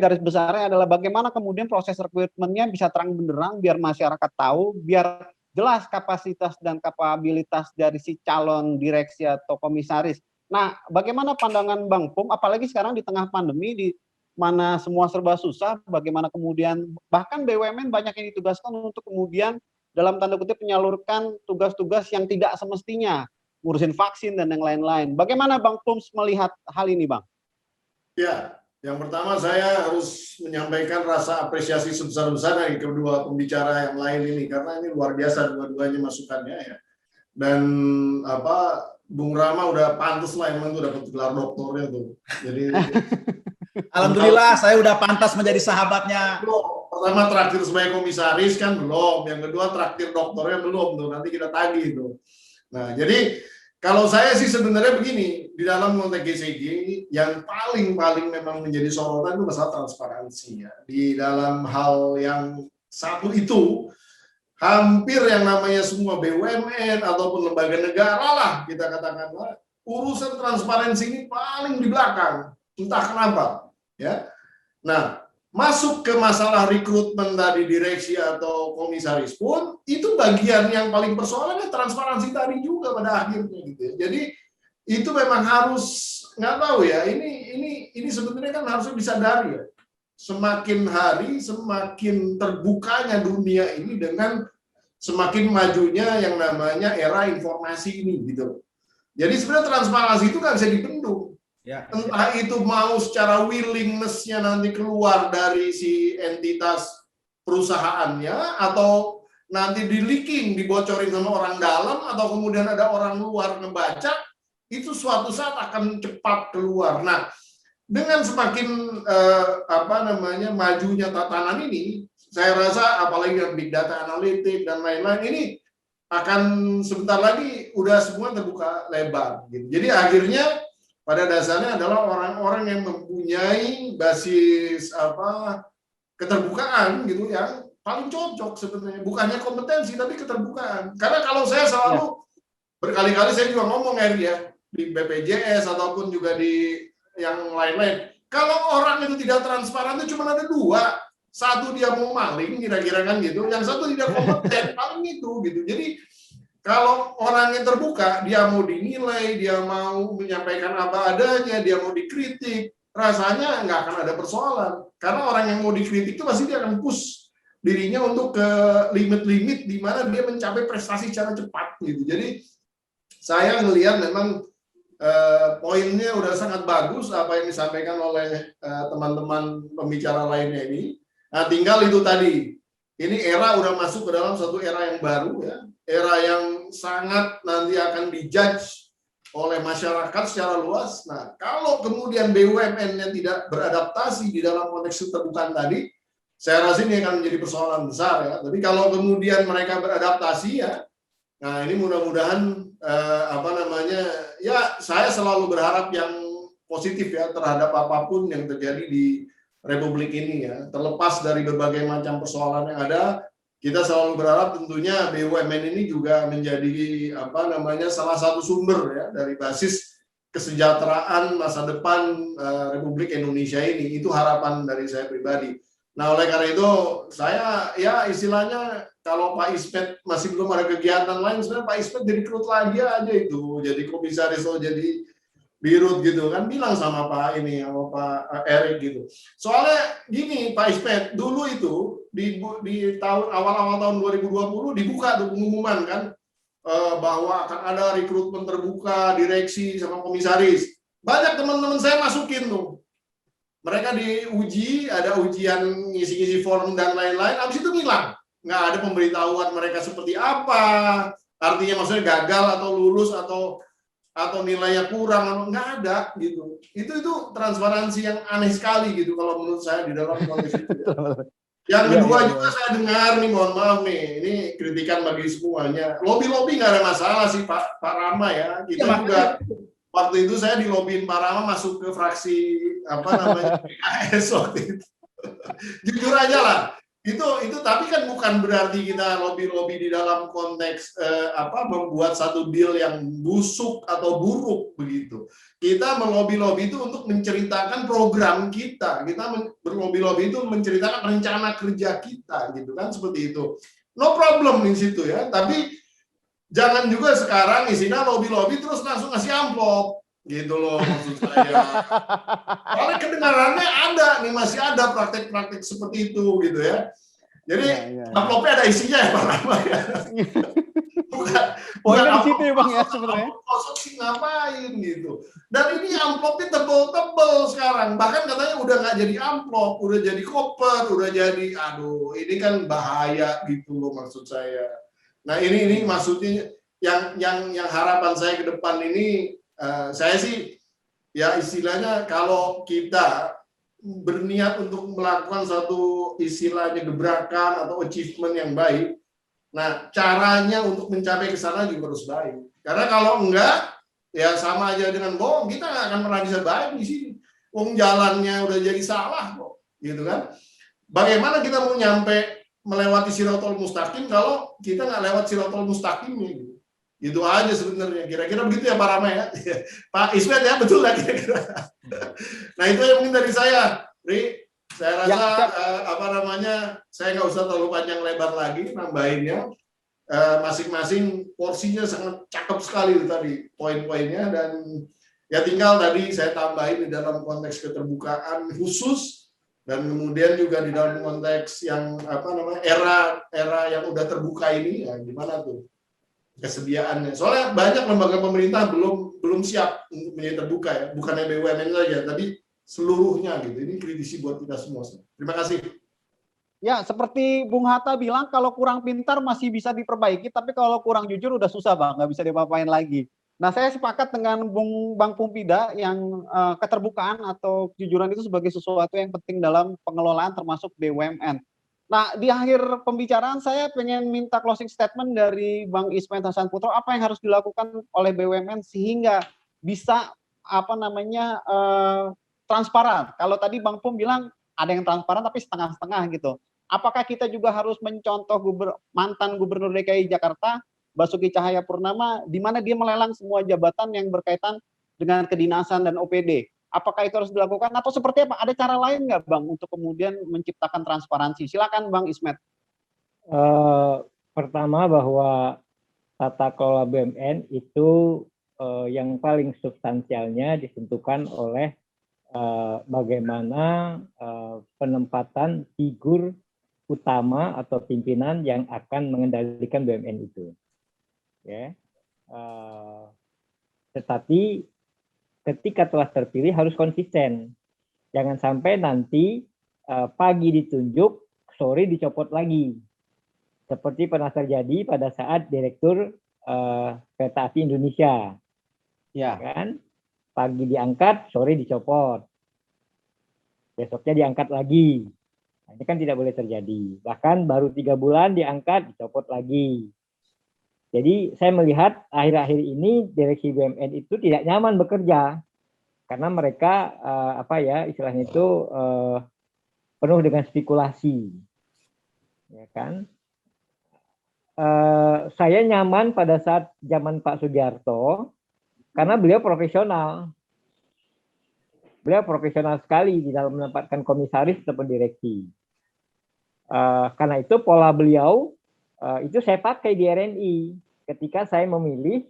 garis besarnya adalah bagaimana kemudian proses rekrutmennya bisa terang benderang biar masyarakat tahu, biar jelas kapasitas dan kapabilitas dari si calon direksi atau komisaris. Nah, bagaimana pandangan Bang Pum apalagi sekarang di tengah pandemi di mana semua serba susah, bagaimana kemudian bahkan BUMN banyak yang ditugaskan untuk kemudian dalam tanda kutip menyalurkan tugas-tugas yang tidak semestinya, ngurusin vaksin dan yang lain-lain. Bagaimana Bang Pums melihat hal ini, Bang? Ya, yang pertama saya harus menyampaikan rasa apresiasi sebesar-besarnya ke kedua pembicara yang lain ini karena ini luar biasa dua-duanya masukannya ya. Dan Bung Rama udah pantas lah emang tuh dapat gelar doktornya tuh. Jadi alhamdulillah saya udah pantas menjadi sahabatnya. Pertama traktir sebagai komisaris kan belum, yang kedua traktir doktornya belum tuh, nanti kita tagih tuh. Nah, jadi kalau saya sih sebenarnya begini, di dalam konteks GCG yang paling memang menjadi sorotan itu masalah transparansi ya. Di dalam hal yang satu itu hampir yang namanya semua BUMN ataupun lembaga negara lah kita katakan urusan transparansi ini paling di belakang. Entah kenapa, ya. Nah, masuk ke masalah rekrutmen tadi direksi atau komisaris pun itu bagian yang paling persoalannya transparansi tadi juga pada akhirnya gitu. Jadi itu memang harus nggak tahu ya. Ini sebenarnya kan harusnya disadari ya. Semakin hari semakin terbukanya dunia ini dengan semakin majunya yang namanya era informasi ini gitu. Jadi sebenarnya transparansi itu nggak bisa dibendung. Ya. Entah itu mau secara willingness-nya nanti keluar dari si entitas perusahaannya atau nanti di leaking, dibocorin sama orang dalam atau kemudian ada orang luar ngebaca, itu suatu saat akan cepat keluar. Nah, dengan semakin majunya tatanan ini, saya rasa apalagi dengan big data analytic dan lain-lain ini akan sebentar lagi udah semua terbuka lebar gitu. Jadi akhirnya pada dasarnya adalah orang-orang yang mempunyai basis keterbukaan gitu yang paling cocok sebenarnya, bukannya kompetensi tapi keterbukaan. Karena kalau saya selalu berkali-kali saya juga ngomong ya di BPJS ataupun juga di yang lain-lain, kalau orang itu tidak transparan itu cuma ada dua, satu dia mau maling kira-kira kan gitu, yang satu tidak kompeten paling itu gitu. Jadi kalau orang yang terbuka, dia mau dinilai, dia mau menyampaikan apa adanya, dia mau dikritik, rasanya nggak akan ada persoalan. Karena orang yang mau dikritik itu pasti dia akan push dirinya untuk ke limit-limit di mana dia mencapai prestasi secara cepat gitu. Jadi saya ngelihat memang poinnya udah sangat bagus apa yang disampaikan oleh teman-teman pembicara lainnya ini. Nah, tinggal itu tadi. Ini era udah masuk ke dalam satu era yang baru ya. Era yang sangat nanti akan dijudge oleh masyarakat secara luas. Nah, kalau kemudian BUMN yang tidak beradaptasi di dalam konteks keterbukaan tadi, saya rasa ini akan menjadi persoalan besar ya. Tapi kalau kemudian mereka beradaptasi ya, nah ini mudah-mudahan ya saya selalu berharap yang positif ya terhadap apapun yang terjadi di Republik ini ya. Terlepas dari berbagai macam persoalan yang ada, kita selalu berharap tentunya BUMN ini juga menjadi salah satu sumber ya dari basis kesejahteraan masa depan Republik Indonesia ini. Itu harapan dari saya pribadi. Nah, oleh karena itu saya ya istilahnya kalau Pak Ismet masih belum ada kegiatan lain, sebenarnya Pak Ismet jadi kerut lagi aja itu, jadi komisaris atau jadi Birut gitu kan, bilang sama Pak Erik gitu. Soalnya gini Pak Ismet, dulu itu di tahun awal tahun 2020 dibuka tuh pengumuman kan bahwa akan ada rekrutmen terbuka direksi sama komisaris. Banyak teman-teman saya masukin tuh. Mereka diuji, ada ujian ngisi-ngisi form dan lain-lain, habis itu ngilang. Nggak ada pemberitahuan mereka seperti apa, artinya maksudnya gagal atau lulus atau nilainya kurang, nggak ada gitu. Itu transparansi yang aneh sekali gitu kalau menurut saya di dalam konteks itu. Yang kedua juga saya dengar nih, mohon maaf nih, ini kritikan bagi semuanya. Lobby nggak ada masalah sih Pak Rama ya. Kita juga waktu itu saya dilobiin Pak Rama masuk ke fraksi PKS waktu itu. Jujur aja lah. Itu tapi kan bukan berarti kita lobby di dalam konteks membuat satu deal yang busuk atau buruk begitu. Kita melobi itu untuk menceritakan program kita. Kita berlobi itu menceritakan rencana kerja kita gitu kan, seperti itu. No problem di situ ya. Tapi jangan juga sekarang isinya lobby terus langsung ngasih amplop gitu loh maksud saya. Soalnya kedengarannya ada nih, masih ada praktek-praktek seperti itu gitu ya. Jadi amplopnya ada isinya ya Pak Rama ya. bukan di situ ya Bang ya sebenarnya. Kosong sih ngapain gitu. Dan ini amplopnya tebel-tebel sekarang. Bahkan katanya udah nggak jadi amplop, udah jadi koper, udah jadi ini kan bahaya gitu loh maksud saya. Nah ini maksudnya yang harapan saya ke depan ini. Saya sih ya istilahnya kalau kita berniat untuk melakukan satu istilahnya gebrakan atau achievement yang baik, nah caranya untuk mencapai ke sana juga harus baik. Karena kalau enggak, ya sama aja dengan bohong, kita nggak akan pernah bisa baik di sini. Jalannya udah jadi salah kok, gitu kan? Bagaimana kita mau nyampe melewati Shirathul Mustaqim kalau kita nggak lewat Shirathul Mustaqimnya gitu? Itu aja sebenarnya, kira-kira begitu ya Pak Rama ya. Pak Ismet ya, betul lah kira-kira. Nah itu yang mungkin dari saya, Ri. Saya rasa saya nggak usah terlalu panjang lebar lagi nambahinnya. Masing-masing porsinya sangat cakep sekali itu tadi poin-poinnya, dan ya tinggal tadi saya tambahin di dalam konteks keterbukaan khusus, dan kemudian juga di dalam konteks yang era yang udah terbuka ini, ya gimana tuh kesediaannya. Soalnya banyak lembaga pemerintah belum siap untuk menjadi terbuka ya, bukannya BUMN saja, tapi seluruhnya gitu. Ini kritisi buat kita semua. Terima kasih. Ya, seperti Bung Hatta bilang, kalau kurang pintar masih bisa diperbaiki, tapi kalau kurang jujur udah susah Bang, nggak bisa diapa-apain lagi. Nah, saya sepakat dengan Bang Pumpida yang keterbukaan atau kejujuran itu sebagai sesuatu yang penting dalam pengelolaan termasuk BUMN. Nah, di akhir pembicaraan saya pengen minta closing statement dari Bang Ismet Hasan Putro, apa yang harus dilakukan oleh BUMN sehingga bisa transparan. Kalau tadi Bang Pum bilang ada yang transparan tapi setengah-setengah gitu. Apakah kita juga harus mencontoh mantan Gubernur DKI Jakarta, Basuki Cahayapurnama, di mana dia melelang semua jabatan yang berkaitan dengan kedinasan dan OPD? Apakah itu harus dilakukan atau seperti apa? Ada cara lain nggak Bang untuk kemudian menciptakan transparansi? Silakan Bang Ismet. Pertama bahwa tata kelola BUMN itu yang paling substansialnya ditentukan oleh bagaimana penempatan figur utama atau pimpinan yang akan mengendalikan BUMN itu. Ya. Tetapi ketika telah terpilih harus konsisten. Jangan sampai nanti pagi ditunjuk, sore dicopot lagi. Seperti pernah terjadi pada saat Direktur Kereta Api Indonesia. Ya kan? Pagi diangkat, sore dicopot. Besoknya diangkat lagi. Nah, ini kan tidak boleh terjadi. Bahkan baru 3 bulan diangkat, dicopot lagi. Jadi saya melihat akhir-akhir ini direksi BUMN itu tidak nyaman bekerja karena mereka istilahnya itu penuh dengan spekulasi, ya kan? Saya nyaman pada saat zaman Pak Sugiarto karena beliau profesional. Beliau profesional sekali di dalam menempatkan komisaris ataupun direksi. Karena itu pola beliau itu saya pakai di RNI ketika saya memilih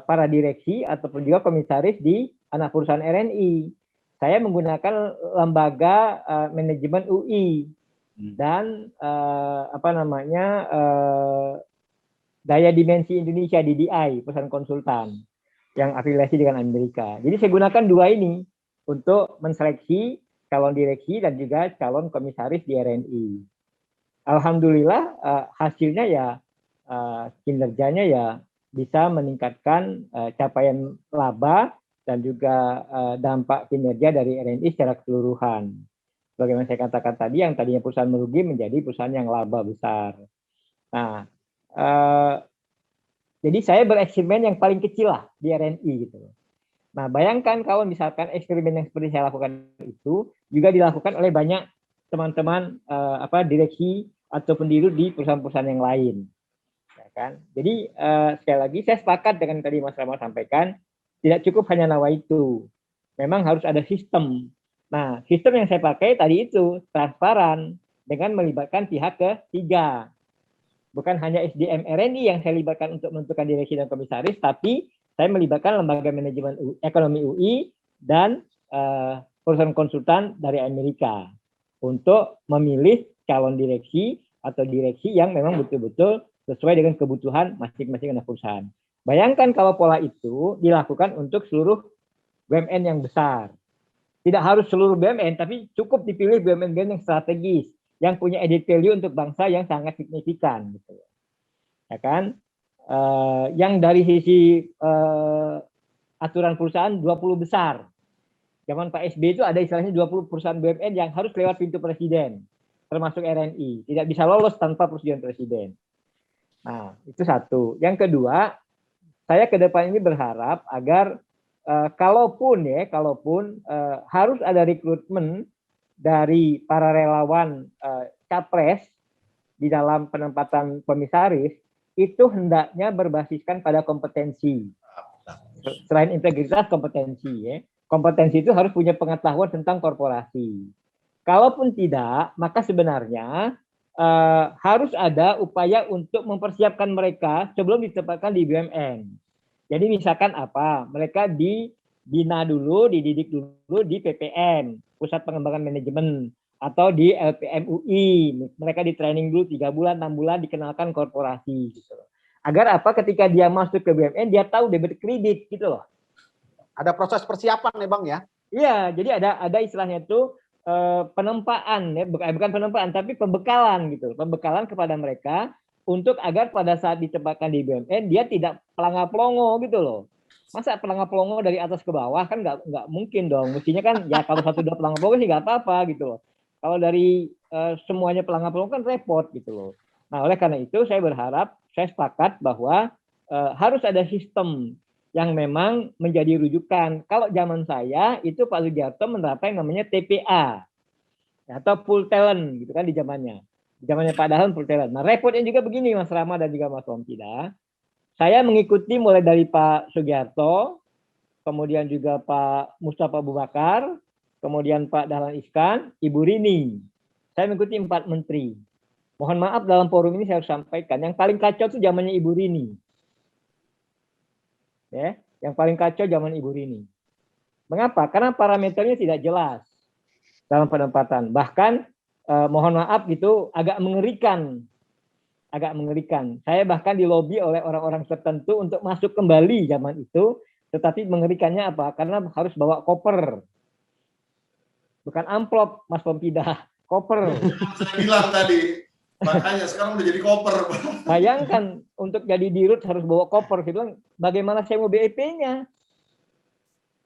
para direksi ataupun juga komisaris di anak perusahaan RNI. Saya menggunakan lembaga manajemen UI dan Daya Dimensi Indonesia DDI, perusahaan konsultan yang afiliasi dengan Amerika. Jadi saya gunakan dua ini untuk menseleksi calon direksi dan juga calon komisaris di RNI. Alhamdulillah hasilnya ya kinerjanya ya bisa meningkatkan capaian laba dan juga dampak kinerja dari RNI secara keseluruhan. Bagaimana saya katakan tadi, yang tadinya perusahaan merugi menjadi perusahaan yang laba besar. Nah, jadi saya bereksperimen yang paling kecil lah di RNI gitu. Nah, bayangkan kalau misalkan eksperimen yang seperti saya lakukan itu juga dilakukan oleh banyak teman-teman direksi atau pendiri di perusahaan-perusahaan yang lain. Ya kan? Jadi sekali lagi saya sepakat dengan tadi Mas Rama sampaikan, tidak cukup hanya nawaitu. Memang harus ada sistem. Nah, sistem yang saya pakai tadi itu transparan dengan melibatkan pihak ketiga. Bukan hanya SDM RNI yang saya libatkan untuk menentukan direksi dan komisaris, tapi saya melibatkan lembaga manajemen ekonomi UI dan perusahaan konsultan dari Amerika untuk memilih calon direksi atau direksi yang memang betul-betul sesuai dengan kebutuhan masing-masing anak perusahaan. Bayangkan kalau pola itu dilakukan untuk seluruh BUMN yang besar. Tidak harus seluruh BUMN, tapi cukup dipilih BUMN yang strategis, yang punya added value untuk bangsa yang sangat signifikan, gitu. Ya kan? Yang dari sisi aturan perusahaan 20 besar. Zaman Pak SBY itu ada istilahnya 20 perusahaan BUMN yang harus lewat pintu presiden, termasuk RNI. Tidak bisa lolos tanpa persetujuan presiden. Nah, itu satu. Yang kedua, saya ke depan ini berharap agar kalaupun harus ada rekrutmen dari para relawan capres di dalam penempatan komisaris, itu hendaknya berbasiskan pada kompetensi. Selain integritas, kompetensi. Ya. Kompetensi itu harus punya pengetahuan tentang korporasi. Kalaupun tidak, maka sebenarnya harus ada upaya untuk mempersiapkan mereka sebelum ditempatkan di BUMN. Jadi misalkan apa? Mereka dibina dulu, dididik dulu di PPM, Pusat Pengembangan Manajemen, atau di LPM UI. Mereka di training dulu 3 bulan, 6 bulan, dikenalkan korporasi. Gitu. Agar apa? Ketika dia masuk ke BUMN, dia tahu debit kredit gitu loh. Ada proses persiapan ya Bang ya? Iya, jadi ada istilahnya itu penempaan, ya, bukan penempaan, tapi pembekalan gitu. Pembekalan kepada mereka untuk agar pada saat ditempatkan di BUMN dia tidak pelangap-pelongo gitu loh. Masa pelangap-pelongo dari atas ke bawah kan nggak mungkin dong. Mestinya kan ya kalau 1-2 pelangap-pelongo sih nggak apa-apa gitu loh. Kalau dari semuanya pelangap-pelongo kan repot gitu loh. Nah oleh karena itu saya berharap, saya sepakat bahwa harus ada sistem yang memang menjadi rujukan. Kalau zaman saya itu Pak Sugiarto menerapkan yang namanya TPA atau full talent gitu kan di zamannya. Zamannya Pak Dahlan full talent. Nah repotnya juga begini Mas Rama dan juga Mas Wamsida. Saya mengikuti mulai dari Pak Sugiarto, kemudian juga Pak Mustafa Abu Bakar, kemudian Pak Dahlan Iskan, Ibu Rini. Saya mengikuti 4 menteri. Mohon maaf dalam forum ini saya harus sampaikan, yang paling kacau itu zamannya Ibu Rini. Ya, yang paling kacau zaman Ibu Rini. Mengapa? Karena parameternya tidak jelas dalam penempatan. Bahkan mohon maaf gitu agak mengerikan. Saya bahkan dilobi oleh orang-orang tertentu untuk masuk kembali zaman itu, tetapi mengerikannya apa? Karena harus bawa koper. Bukan amplop, Mas Pompida, koper. Saya bilang tadi, makanya sekarang udah jadi koper. Bayangkan untuk jadi dirut harus bawa koper. Saya bilang, bagaimana saya mau BEP-nya?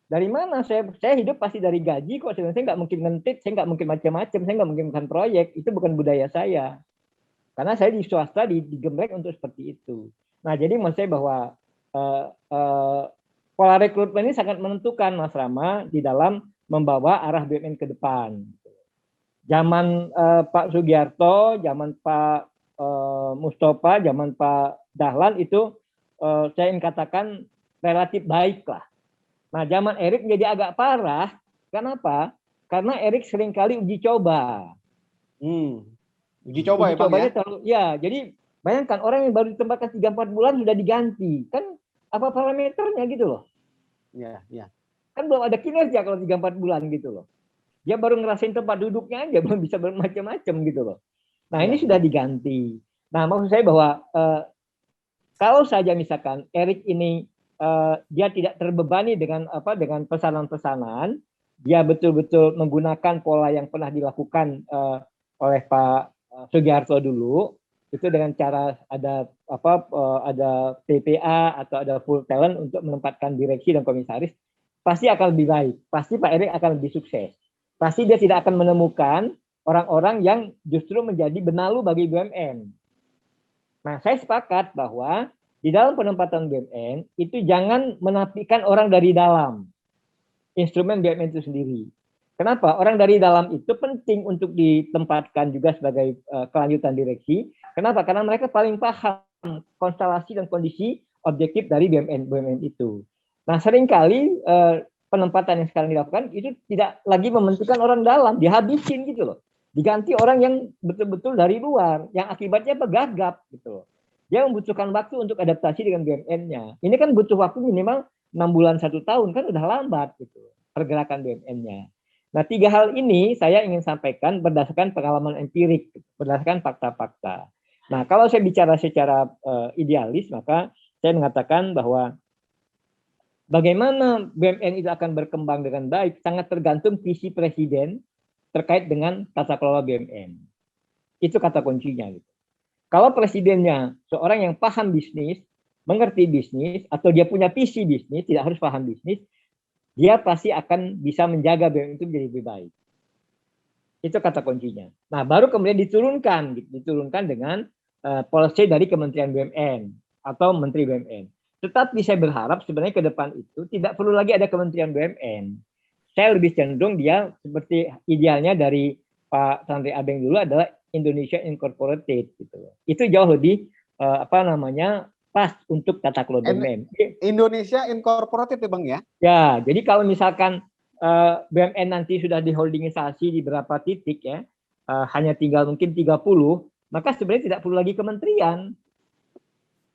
Dari mana? Saya hidup pasti dari gaji kok. Saya nggak mungkin ngentit, saya nggak mungkin macam-macam, saya nggak mungkin bukan proyek. Itu bukan budaya saya. Karena saya di swasta digembleng untuk seperti itu. Nah, jadi menurut saya bahwa pola rekrutmen ini sangat menentukan Mas Rama di dalam membawa arah BUMN ke depan. Zaman Pak Sugiarto, zaman Pak Mustafa, zaman Pak Dahlan itu saya ingin katakan relatif baik lah. Nah, zaman Erik menjadi agak parah. Kenapa? Karena Erik seringkali uji coba. Uji coba uji ya Bang cobanya ya? terlalu, ya, jadi bayangkan orang yang baru ditempatkan 3-4 bulan sudah diganti. Kan apa parameternya gitu loh. Iya. Kan belum ada kinerja kalau 3-4 bulan gitu loh. Dia baru ngerasain tempat duduknya aja, belum bisa bermacam-macam gitu loh. Nah, ini sudah diganti. Nah, maksud saya bahwa kalau saja misalkan Erik ini dia tidak terbebani dengan pesanan-pesanan, dia betul-betul menggunakan pola yang pernah dilakukan oleh Pak Sugiharto dulu, itu dengan cara ada TPA atau ada full talent untuk menempatkan direksi dan komisaris, pasti akan lebih baik. Pasti Pak Erik akan lebih sukses. Pasti dia tidak akan menemukan orang-orang yang justru menjadi benalu bagi BUMN. Nah, saya sepakat bahwa di dalam penempatan BUMN itu jangan menafikan orang dari dalam instrumen BUMN itu sendiri. Kenapa? Orang dari dalam itu penting untuk ditempatkan juga sebagai kelanjutan direksi. Kenapa? Karena mereka paling paham konstelasi dan kondisi objektif dari BUMN itu. Nah, seringkali penempatan yang sekarang dilakukan itu tidak lagi mementingkan orang dalam, dihabisin gitu loh. Diganti orang yang betul-betul dari luar, yang akibatnya gagap gitu loh. Dia membutuhkan waktu untuk adaptasi dengan BUMN-nya. Ini kan butuh waktu minimal 6 bulan 1 tahun, kan udah lambat gitu pergerakan BUMN-nya. Nah, 3 hal ini saya ingin sampaikan berdasarkan pengalaman empirik, berdasarkan fakta-fakta. Nah, kalau saya bicara secara idealis, maka saya mengatakan bahwa bagaimana BUMN itu akan berkembang dengan baik sangat tergantung visi presiden terkait dengan tata kelola BUMN. Itu kata kuncinya. Gitu. Kalau presidennya seorang yang paham bisnis, mengerti bisnis, atau dia punya visi bisnis, tidak harus paham bisnis, dia pasti akan bisa menjaga BUMN itu menjadi lebih baik. Itu kata kuncinya. Nah, baru kemudian diturunkan dengan policy dari Kementerian BUMN atau Menteri BUMN. Tetapi saya berharap sebenarnya ke depan itu tidak perlu lagi ada Kementerian BUMN. Saya lebih cenderung dia seperti idealnya dari Pak Santri Abeng dulu adalah Indonesia Incorporated gitu. Itu jauh lebih pas untuk tata kelola BUMN. Indonesia Incorporated ya Bang ya? Ya, jadi kalau misalkan BUMN nanti sudah diholdingisasi di beberapa titik ya, hanya tinggal mungkin 30, maka sebenarnya tidak perlu lagi kementerian.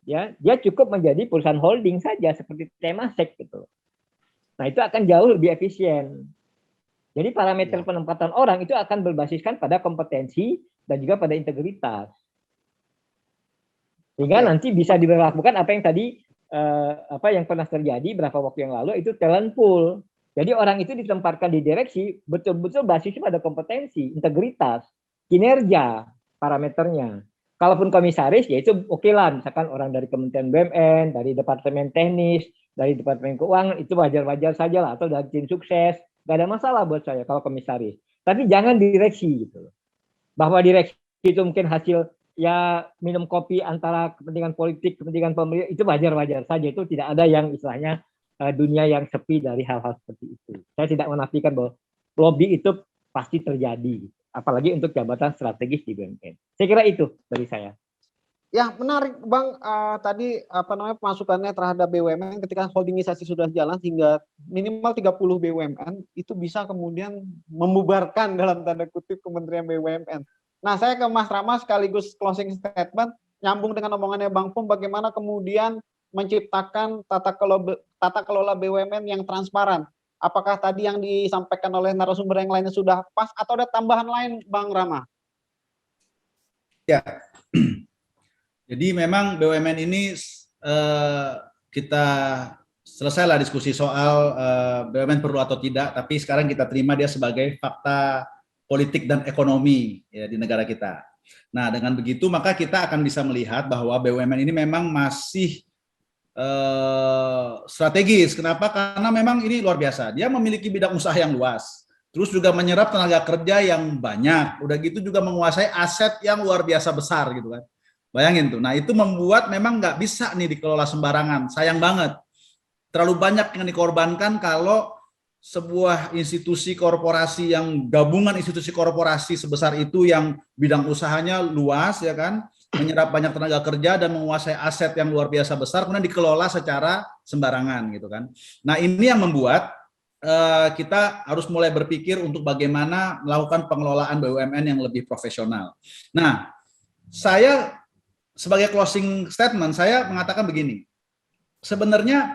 Ya, dia cukup menjadi perusahaan holding saja seperti Temasek gitu. Nah, itu akan jauh lebih efisien. Jadi parameter penempatan orang itu akan berbasiskan pada kompetensi dan juga pada integritas. Sehingga nanti bisa diberlakukan apa yang tadi yang pernah terjadi beberapa waktu yang lalu itu talent pool. Jadi orang itu ditempatkan di direksi betul-betul basisnya pada kompetensi, integritas, kinerja, parameternya. Kalaupun komisaris, ya itu oke lah. Misalkan orang dari Kementerian BUMN, dari Departemen Teknis, dari Departemen Keuangan, itu wajar-wajar saja lah. Atau dari tim sukses, nggak ada masalah buat saya kalau komisaris. Tapi jangan direksi gitu. Bahwa direksi itu mungkin hasil ya minum kopi antara kepentingan politik, kepentingan pemerintah, itu wajar-wajar saja. Itu tidak ada yang istilahnya dunia yang sepi dari hal-hal seperti itu. Saya tidak menafikan bahwa lobby itu pasti terjadi. Apalagi untuk jabatan strategis di BUMN. Saya kira itu dari saya. Ya, menarik Bang, tadi masukannya terhadap BUMN ketika holdingisasi sudah jalan hingga minimal 30 BUMN itu bisa kemudian membubarkan dalam tanda kutip Kementerian BUMN. Nah, saya ke Mas Rama sekaligus closing statement nyambung dengan omongannya Bang Pum, bagaimana kemudian menciptakan tata kelola BUMN yang transparan. Apakah tadi yang disampaikan oleh narasumber yang lainnya sudah pas atau ada tambahan lain, Bang Rama? Ya, jadi memang BUMN ini kita selesailah diskusi soal BUMN perlu atau tidak, tapi sekarang kita terima dia sebagai fakta politik dan ekonomi ya, di negara kita. Nah, dengan begitu maka kita akan bisa melihat bahwa BUMN ini memang masih strategis. Kenapa? Karena memang ini luar biasa. Dia memiliki bidang usaha yang luas. Terus juga menyerap tenaga kerja yang banyak. Udah gitu juga menguasai aset yang luar biasa besar gitu kan. Bayangin tuh. Nah, itu membuat memang nggak bisa nih dikelola sembarangan. Sayang banget. Terlalu banyak yang dikorbankan kalau sebuah institusi korporasi yang gabungan institusi korporasi sebesar itu yang bidang usahanya luas ya kan, menyerap banyak tenaga kerja dan menguasai aset yang luar biasa besar, kemudian dikelola secara sembarangan gitu kan. Nah ini yang membuat kita harus mulai berpikir untuk bagaimana melakukan pengelolaan BUMN yang lebih profesional. Nah, saya sebagai closing statement, saya mengatakan begini, sebenarnya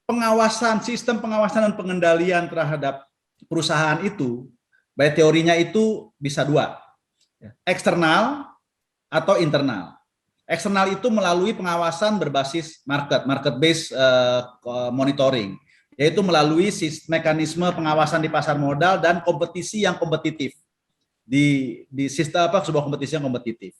pengawasan, sistem pengawasan dan pengendalian terhadap perusahaan itu, baik teorinya itu bisa dua, eksternal atau internal. Eksternal itu melalui pengawasan berbasis market based monitoring, yaitu melalui mekanisme pengawasan di pasar modal dan kompetisi yang kompetitif di sistem sebuah kompetisi yang kompetitif.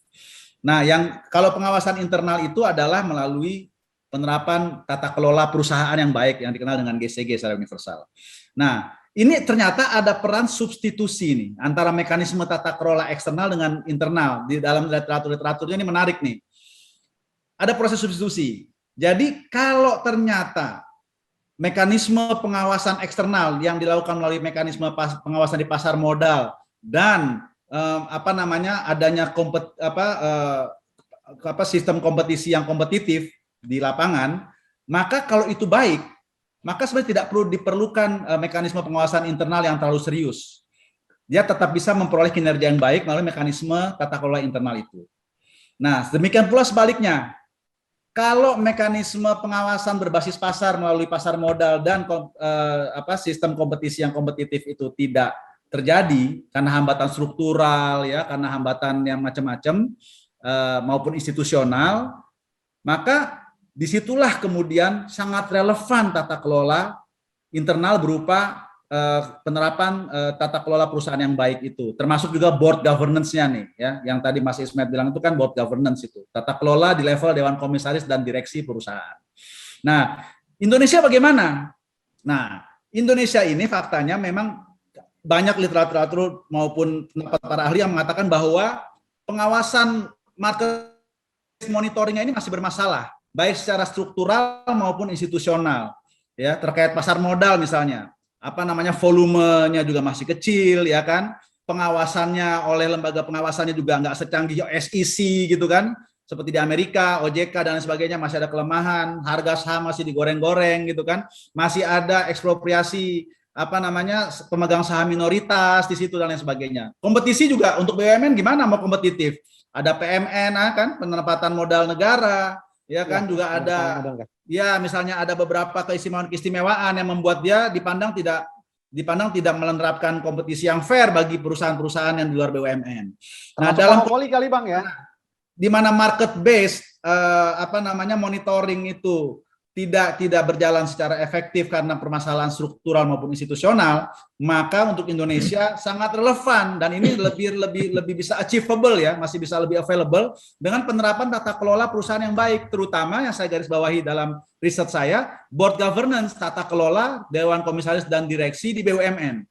Nah, yang kalau pengawasan internal itu adalah melalui penerapan tata kelola perusahaan yang baik yang dikenal dengan GCG secara universal. Nah, ini ternyata ada peran substitusi nih antara mekanisme tata kelola eksternal dengan internal. Di dalam literaturnya ini menarik nih. Ada proses substitusi. Jadi kalau ternyata mekanisme pengawasan eksternal yang dilakukan melalui mekanisme pengawasan di pasar modal dan adanya sistem kompetisi yang kompetitif di lapangan, maka kalau itu baik, maka sebenarnya tidak perlu diperlukan mekanisme pengawasan internal yang terlalu serius. Dia tetap bisa memperoleh kinerja yang baik melalui mekanisme tata kelola internal itu. Nah, demikian pula sebaliknya. Kalau mekanisme pengawasan berbasis pasar melalui pasar modal dan sistem kompetisi yang kompetitif itu tidak terjadi karena hambatan struktural ya, karena hambatan yang macam-macam maupun institusional, maka disitulah kemudian sangat relevan tata kelola internal berupa penerapan tata kelola perusahaan yang baik itu, termasuk juga board governance-nya nih ya, yang tadi Mas Ismet bilang itu kan board governance itu, tata kelola di level dewan komisaris dan direksi perusahaan. Nah, Indonesia bagaimana? Nah, Indonesia ini faktanya memang banyak literatur maupun pendapat para ahli yang mengatakan bahwa pengawasan market monitoringnya ini masih bermasalah, baik secara struktural maupun institusional, ya terkait pasar modal misalnya. Volumenya juga masih kecil ya kan, pengawasannya oleh lembaga pengawasannya juga nggak secanggih SEC gitu kan, seperti di Amerika, OJK dan sebagainya, masih ada kelemahan, harga saham masih digoreng-goreng gitu kan, masih ada ekspropriasi pemegang saham minoritas di situ dan lain sebagainya. Kompetisi juga untuk BUMN gimana mau kompetitif? Ada PMN kan, penempatan modal negara, ya kan, juga ada ya misalnya ada beberapa keistimewaan yang membuat dia dipandang tidak menerapkan kompetisi yang fair bagi perusahaan-perusahaan yang di luar BUMN. Nah, dalam monopoli kali Bang ya. Di mana market based monitoring itu tidak berjalan secara efektif karena permasalahan struktural maupun institusional, maka untuk Indonesia sangat relevan dan ini lebih bisa achievable ya, masih bisa lebih available dengan penerapan tata kelola perusahaan yang baik, terutama yang saya garis bawahi dalam riset saya, board governance, tata kelola dewan komisaris dan direksi di BUMN.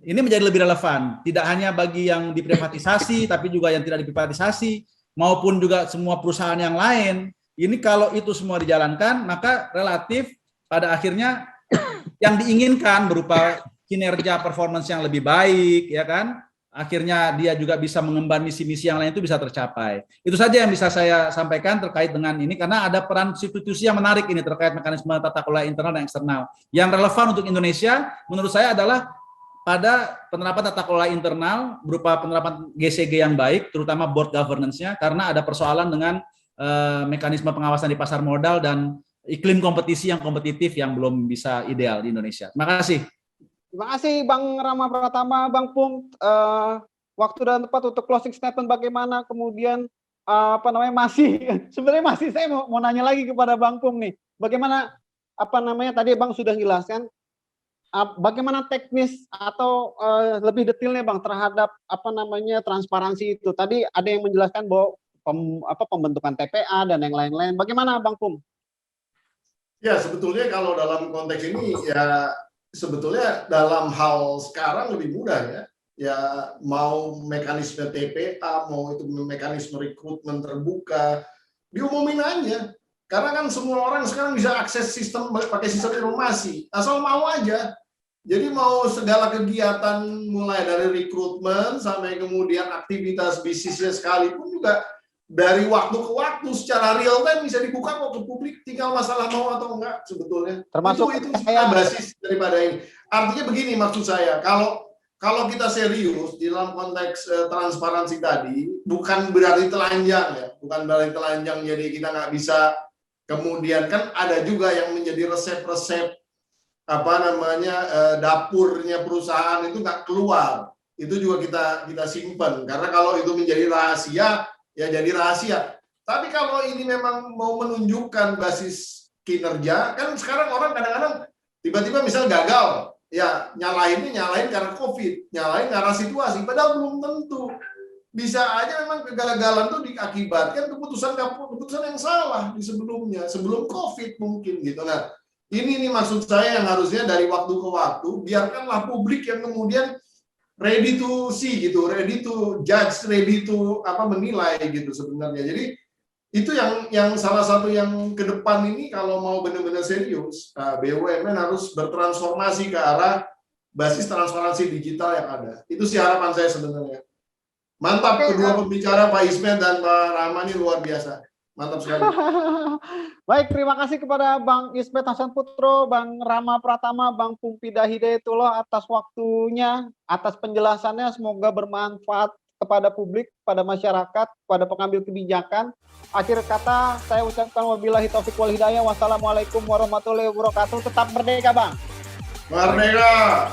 Ini menjadi lebih relevan, tidak hanya bagi yang diprivatisasi tapi juga yang tidak diprivatisasi maupun juga semua perusahaan yang lain. Ini kalau itu semua dijalankan, maka relatif pada akhirnya yang diinginkan berupa kinerja performance yang lebih baik, ya kan? Akhirnya dia juga bisa mengemban misi-misi yang lain itu bisa tercapai. Itu saja yang bisa saya sampaikan terkait dengan ini, karena ada peran institusi yang menarik ini terkait mekanisme tata kelola internal dan eksternal. Yang relevan untuk Indonesia, menurut saya adalah pada penerapan tata kelola internal berupa penerapan GCG yang baik, terutama board governance-nya, karena ada persoalan dengan mekanisme pengawasan di pasar modal dan iklim kompetisi yang kompetitif yang belum bisa ideal di Indonesia. Terima kasih. Terima kasih Bang Rama Pratama, Bang Pung. Waktu dan tempat untuk closing statement bagaimana? Kemudian sebenarnya saya mau nanya lagi kepada Bang Pung nih. Bagaimana tadi Bang sudah jelaskan bagaimana teknis atau lebih detailnya Bang terhadap transparansi itu. Tadi ada yang menjelaskan bahwa pembentukan TPA dan yang lain-lain. Bagaimana Bang Pung? Ya, sebetulnya kalau dalam konteks ini ya sebetulnya dalam hal sekarang lebih mudah ya. Ya mau mekanisme TPA, mau itu mekanisme rekrutmen terbuka, diumumin aja. Karena kan semua orang sekarang bisa akses sistem pakai sistem informasi, asal mau aja. Jadi mau segala kegiatan mulai dari rekrutmen sampai kemudian aktivitas bisnisnya sekalipun juga dari waktu ke waktu secara real time bisa dibuka kok ke publik, tinggal masalah mau atau enggak sebetulnya. Termasuk itu basis daripada ini. Artinya begini maksud saya, kalau kita serius di dalam konteks transparansi tadi, bukan berarti telanjang ya, bukan berarti telanjang jadi kita nggak bisa. Kemudian kan ada juga yang menjadi resep-resep dapurnya perusahaan itu nggak keluar, itu juga kita simpan karena kalau itu menjadi rahasia ya jadi rahasia. Tapi kalau ini memang mau menunjukkan basis kinerja, kan sekarang orang kadang-kadang tiba-tiba misal gagal ya nyalain karena COVID, nyalain karena situasi, padahal belum tentu. Bisa aja memang kegagalan itu diakibatkan keputusan yang salah di sebelum COVID mungkin gitu. Nah, ini maksud saya yang harusnya dari waktu ke waktu, biarkanlah publik yang kemudian ready to see gitu, ready to judge, ready to menilai gitu sebenarnya. Jadi itu yang salah satu yang ke depan ini kalau mau benar-benar serius, BUMN harus bertransformasi ke arah basis transparansi digital yang ada. Itu sih harapan saya sebenarnya. Mantap kedua pembicara Pak Ismet dan Pak Rahmani luar biasa. Mantap sekali. Baik, terima kasih kepada Bang Ismet Hasan Putro, Bang Rama Pratama, Bang Pumpida Hidayatullah atas waktunya, atas penjelasannya. Semoga bermanfaat kepada publik, pada masyarakat, pada pengambil kebijakan. Akhir kata, saya ucapkan wabillahi taufiq wal hidayah. Wassalamualaikum warahmatullahi wabarakatuh. Tetap merdeka, Bang. Merdeka.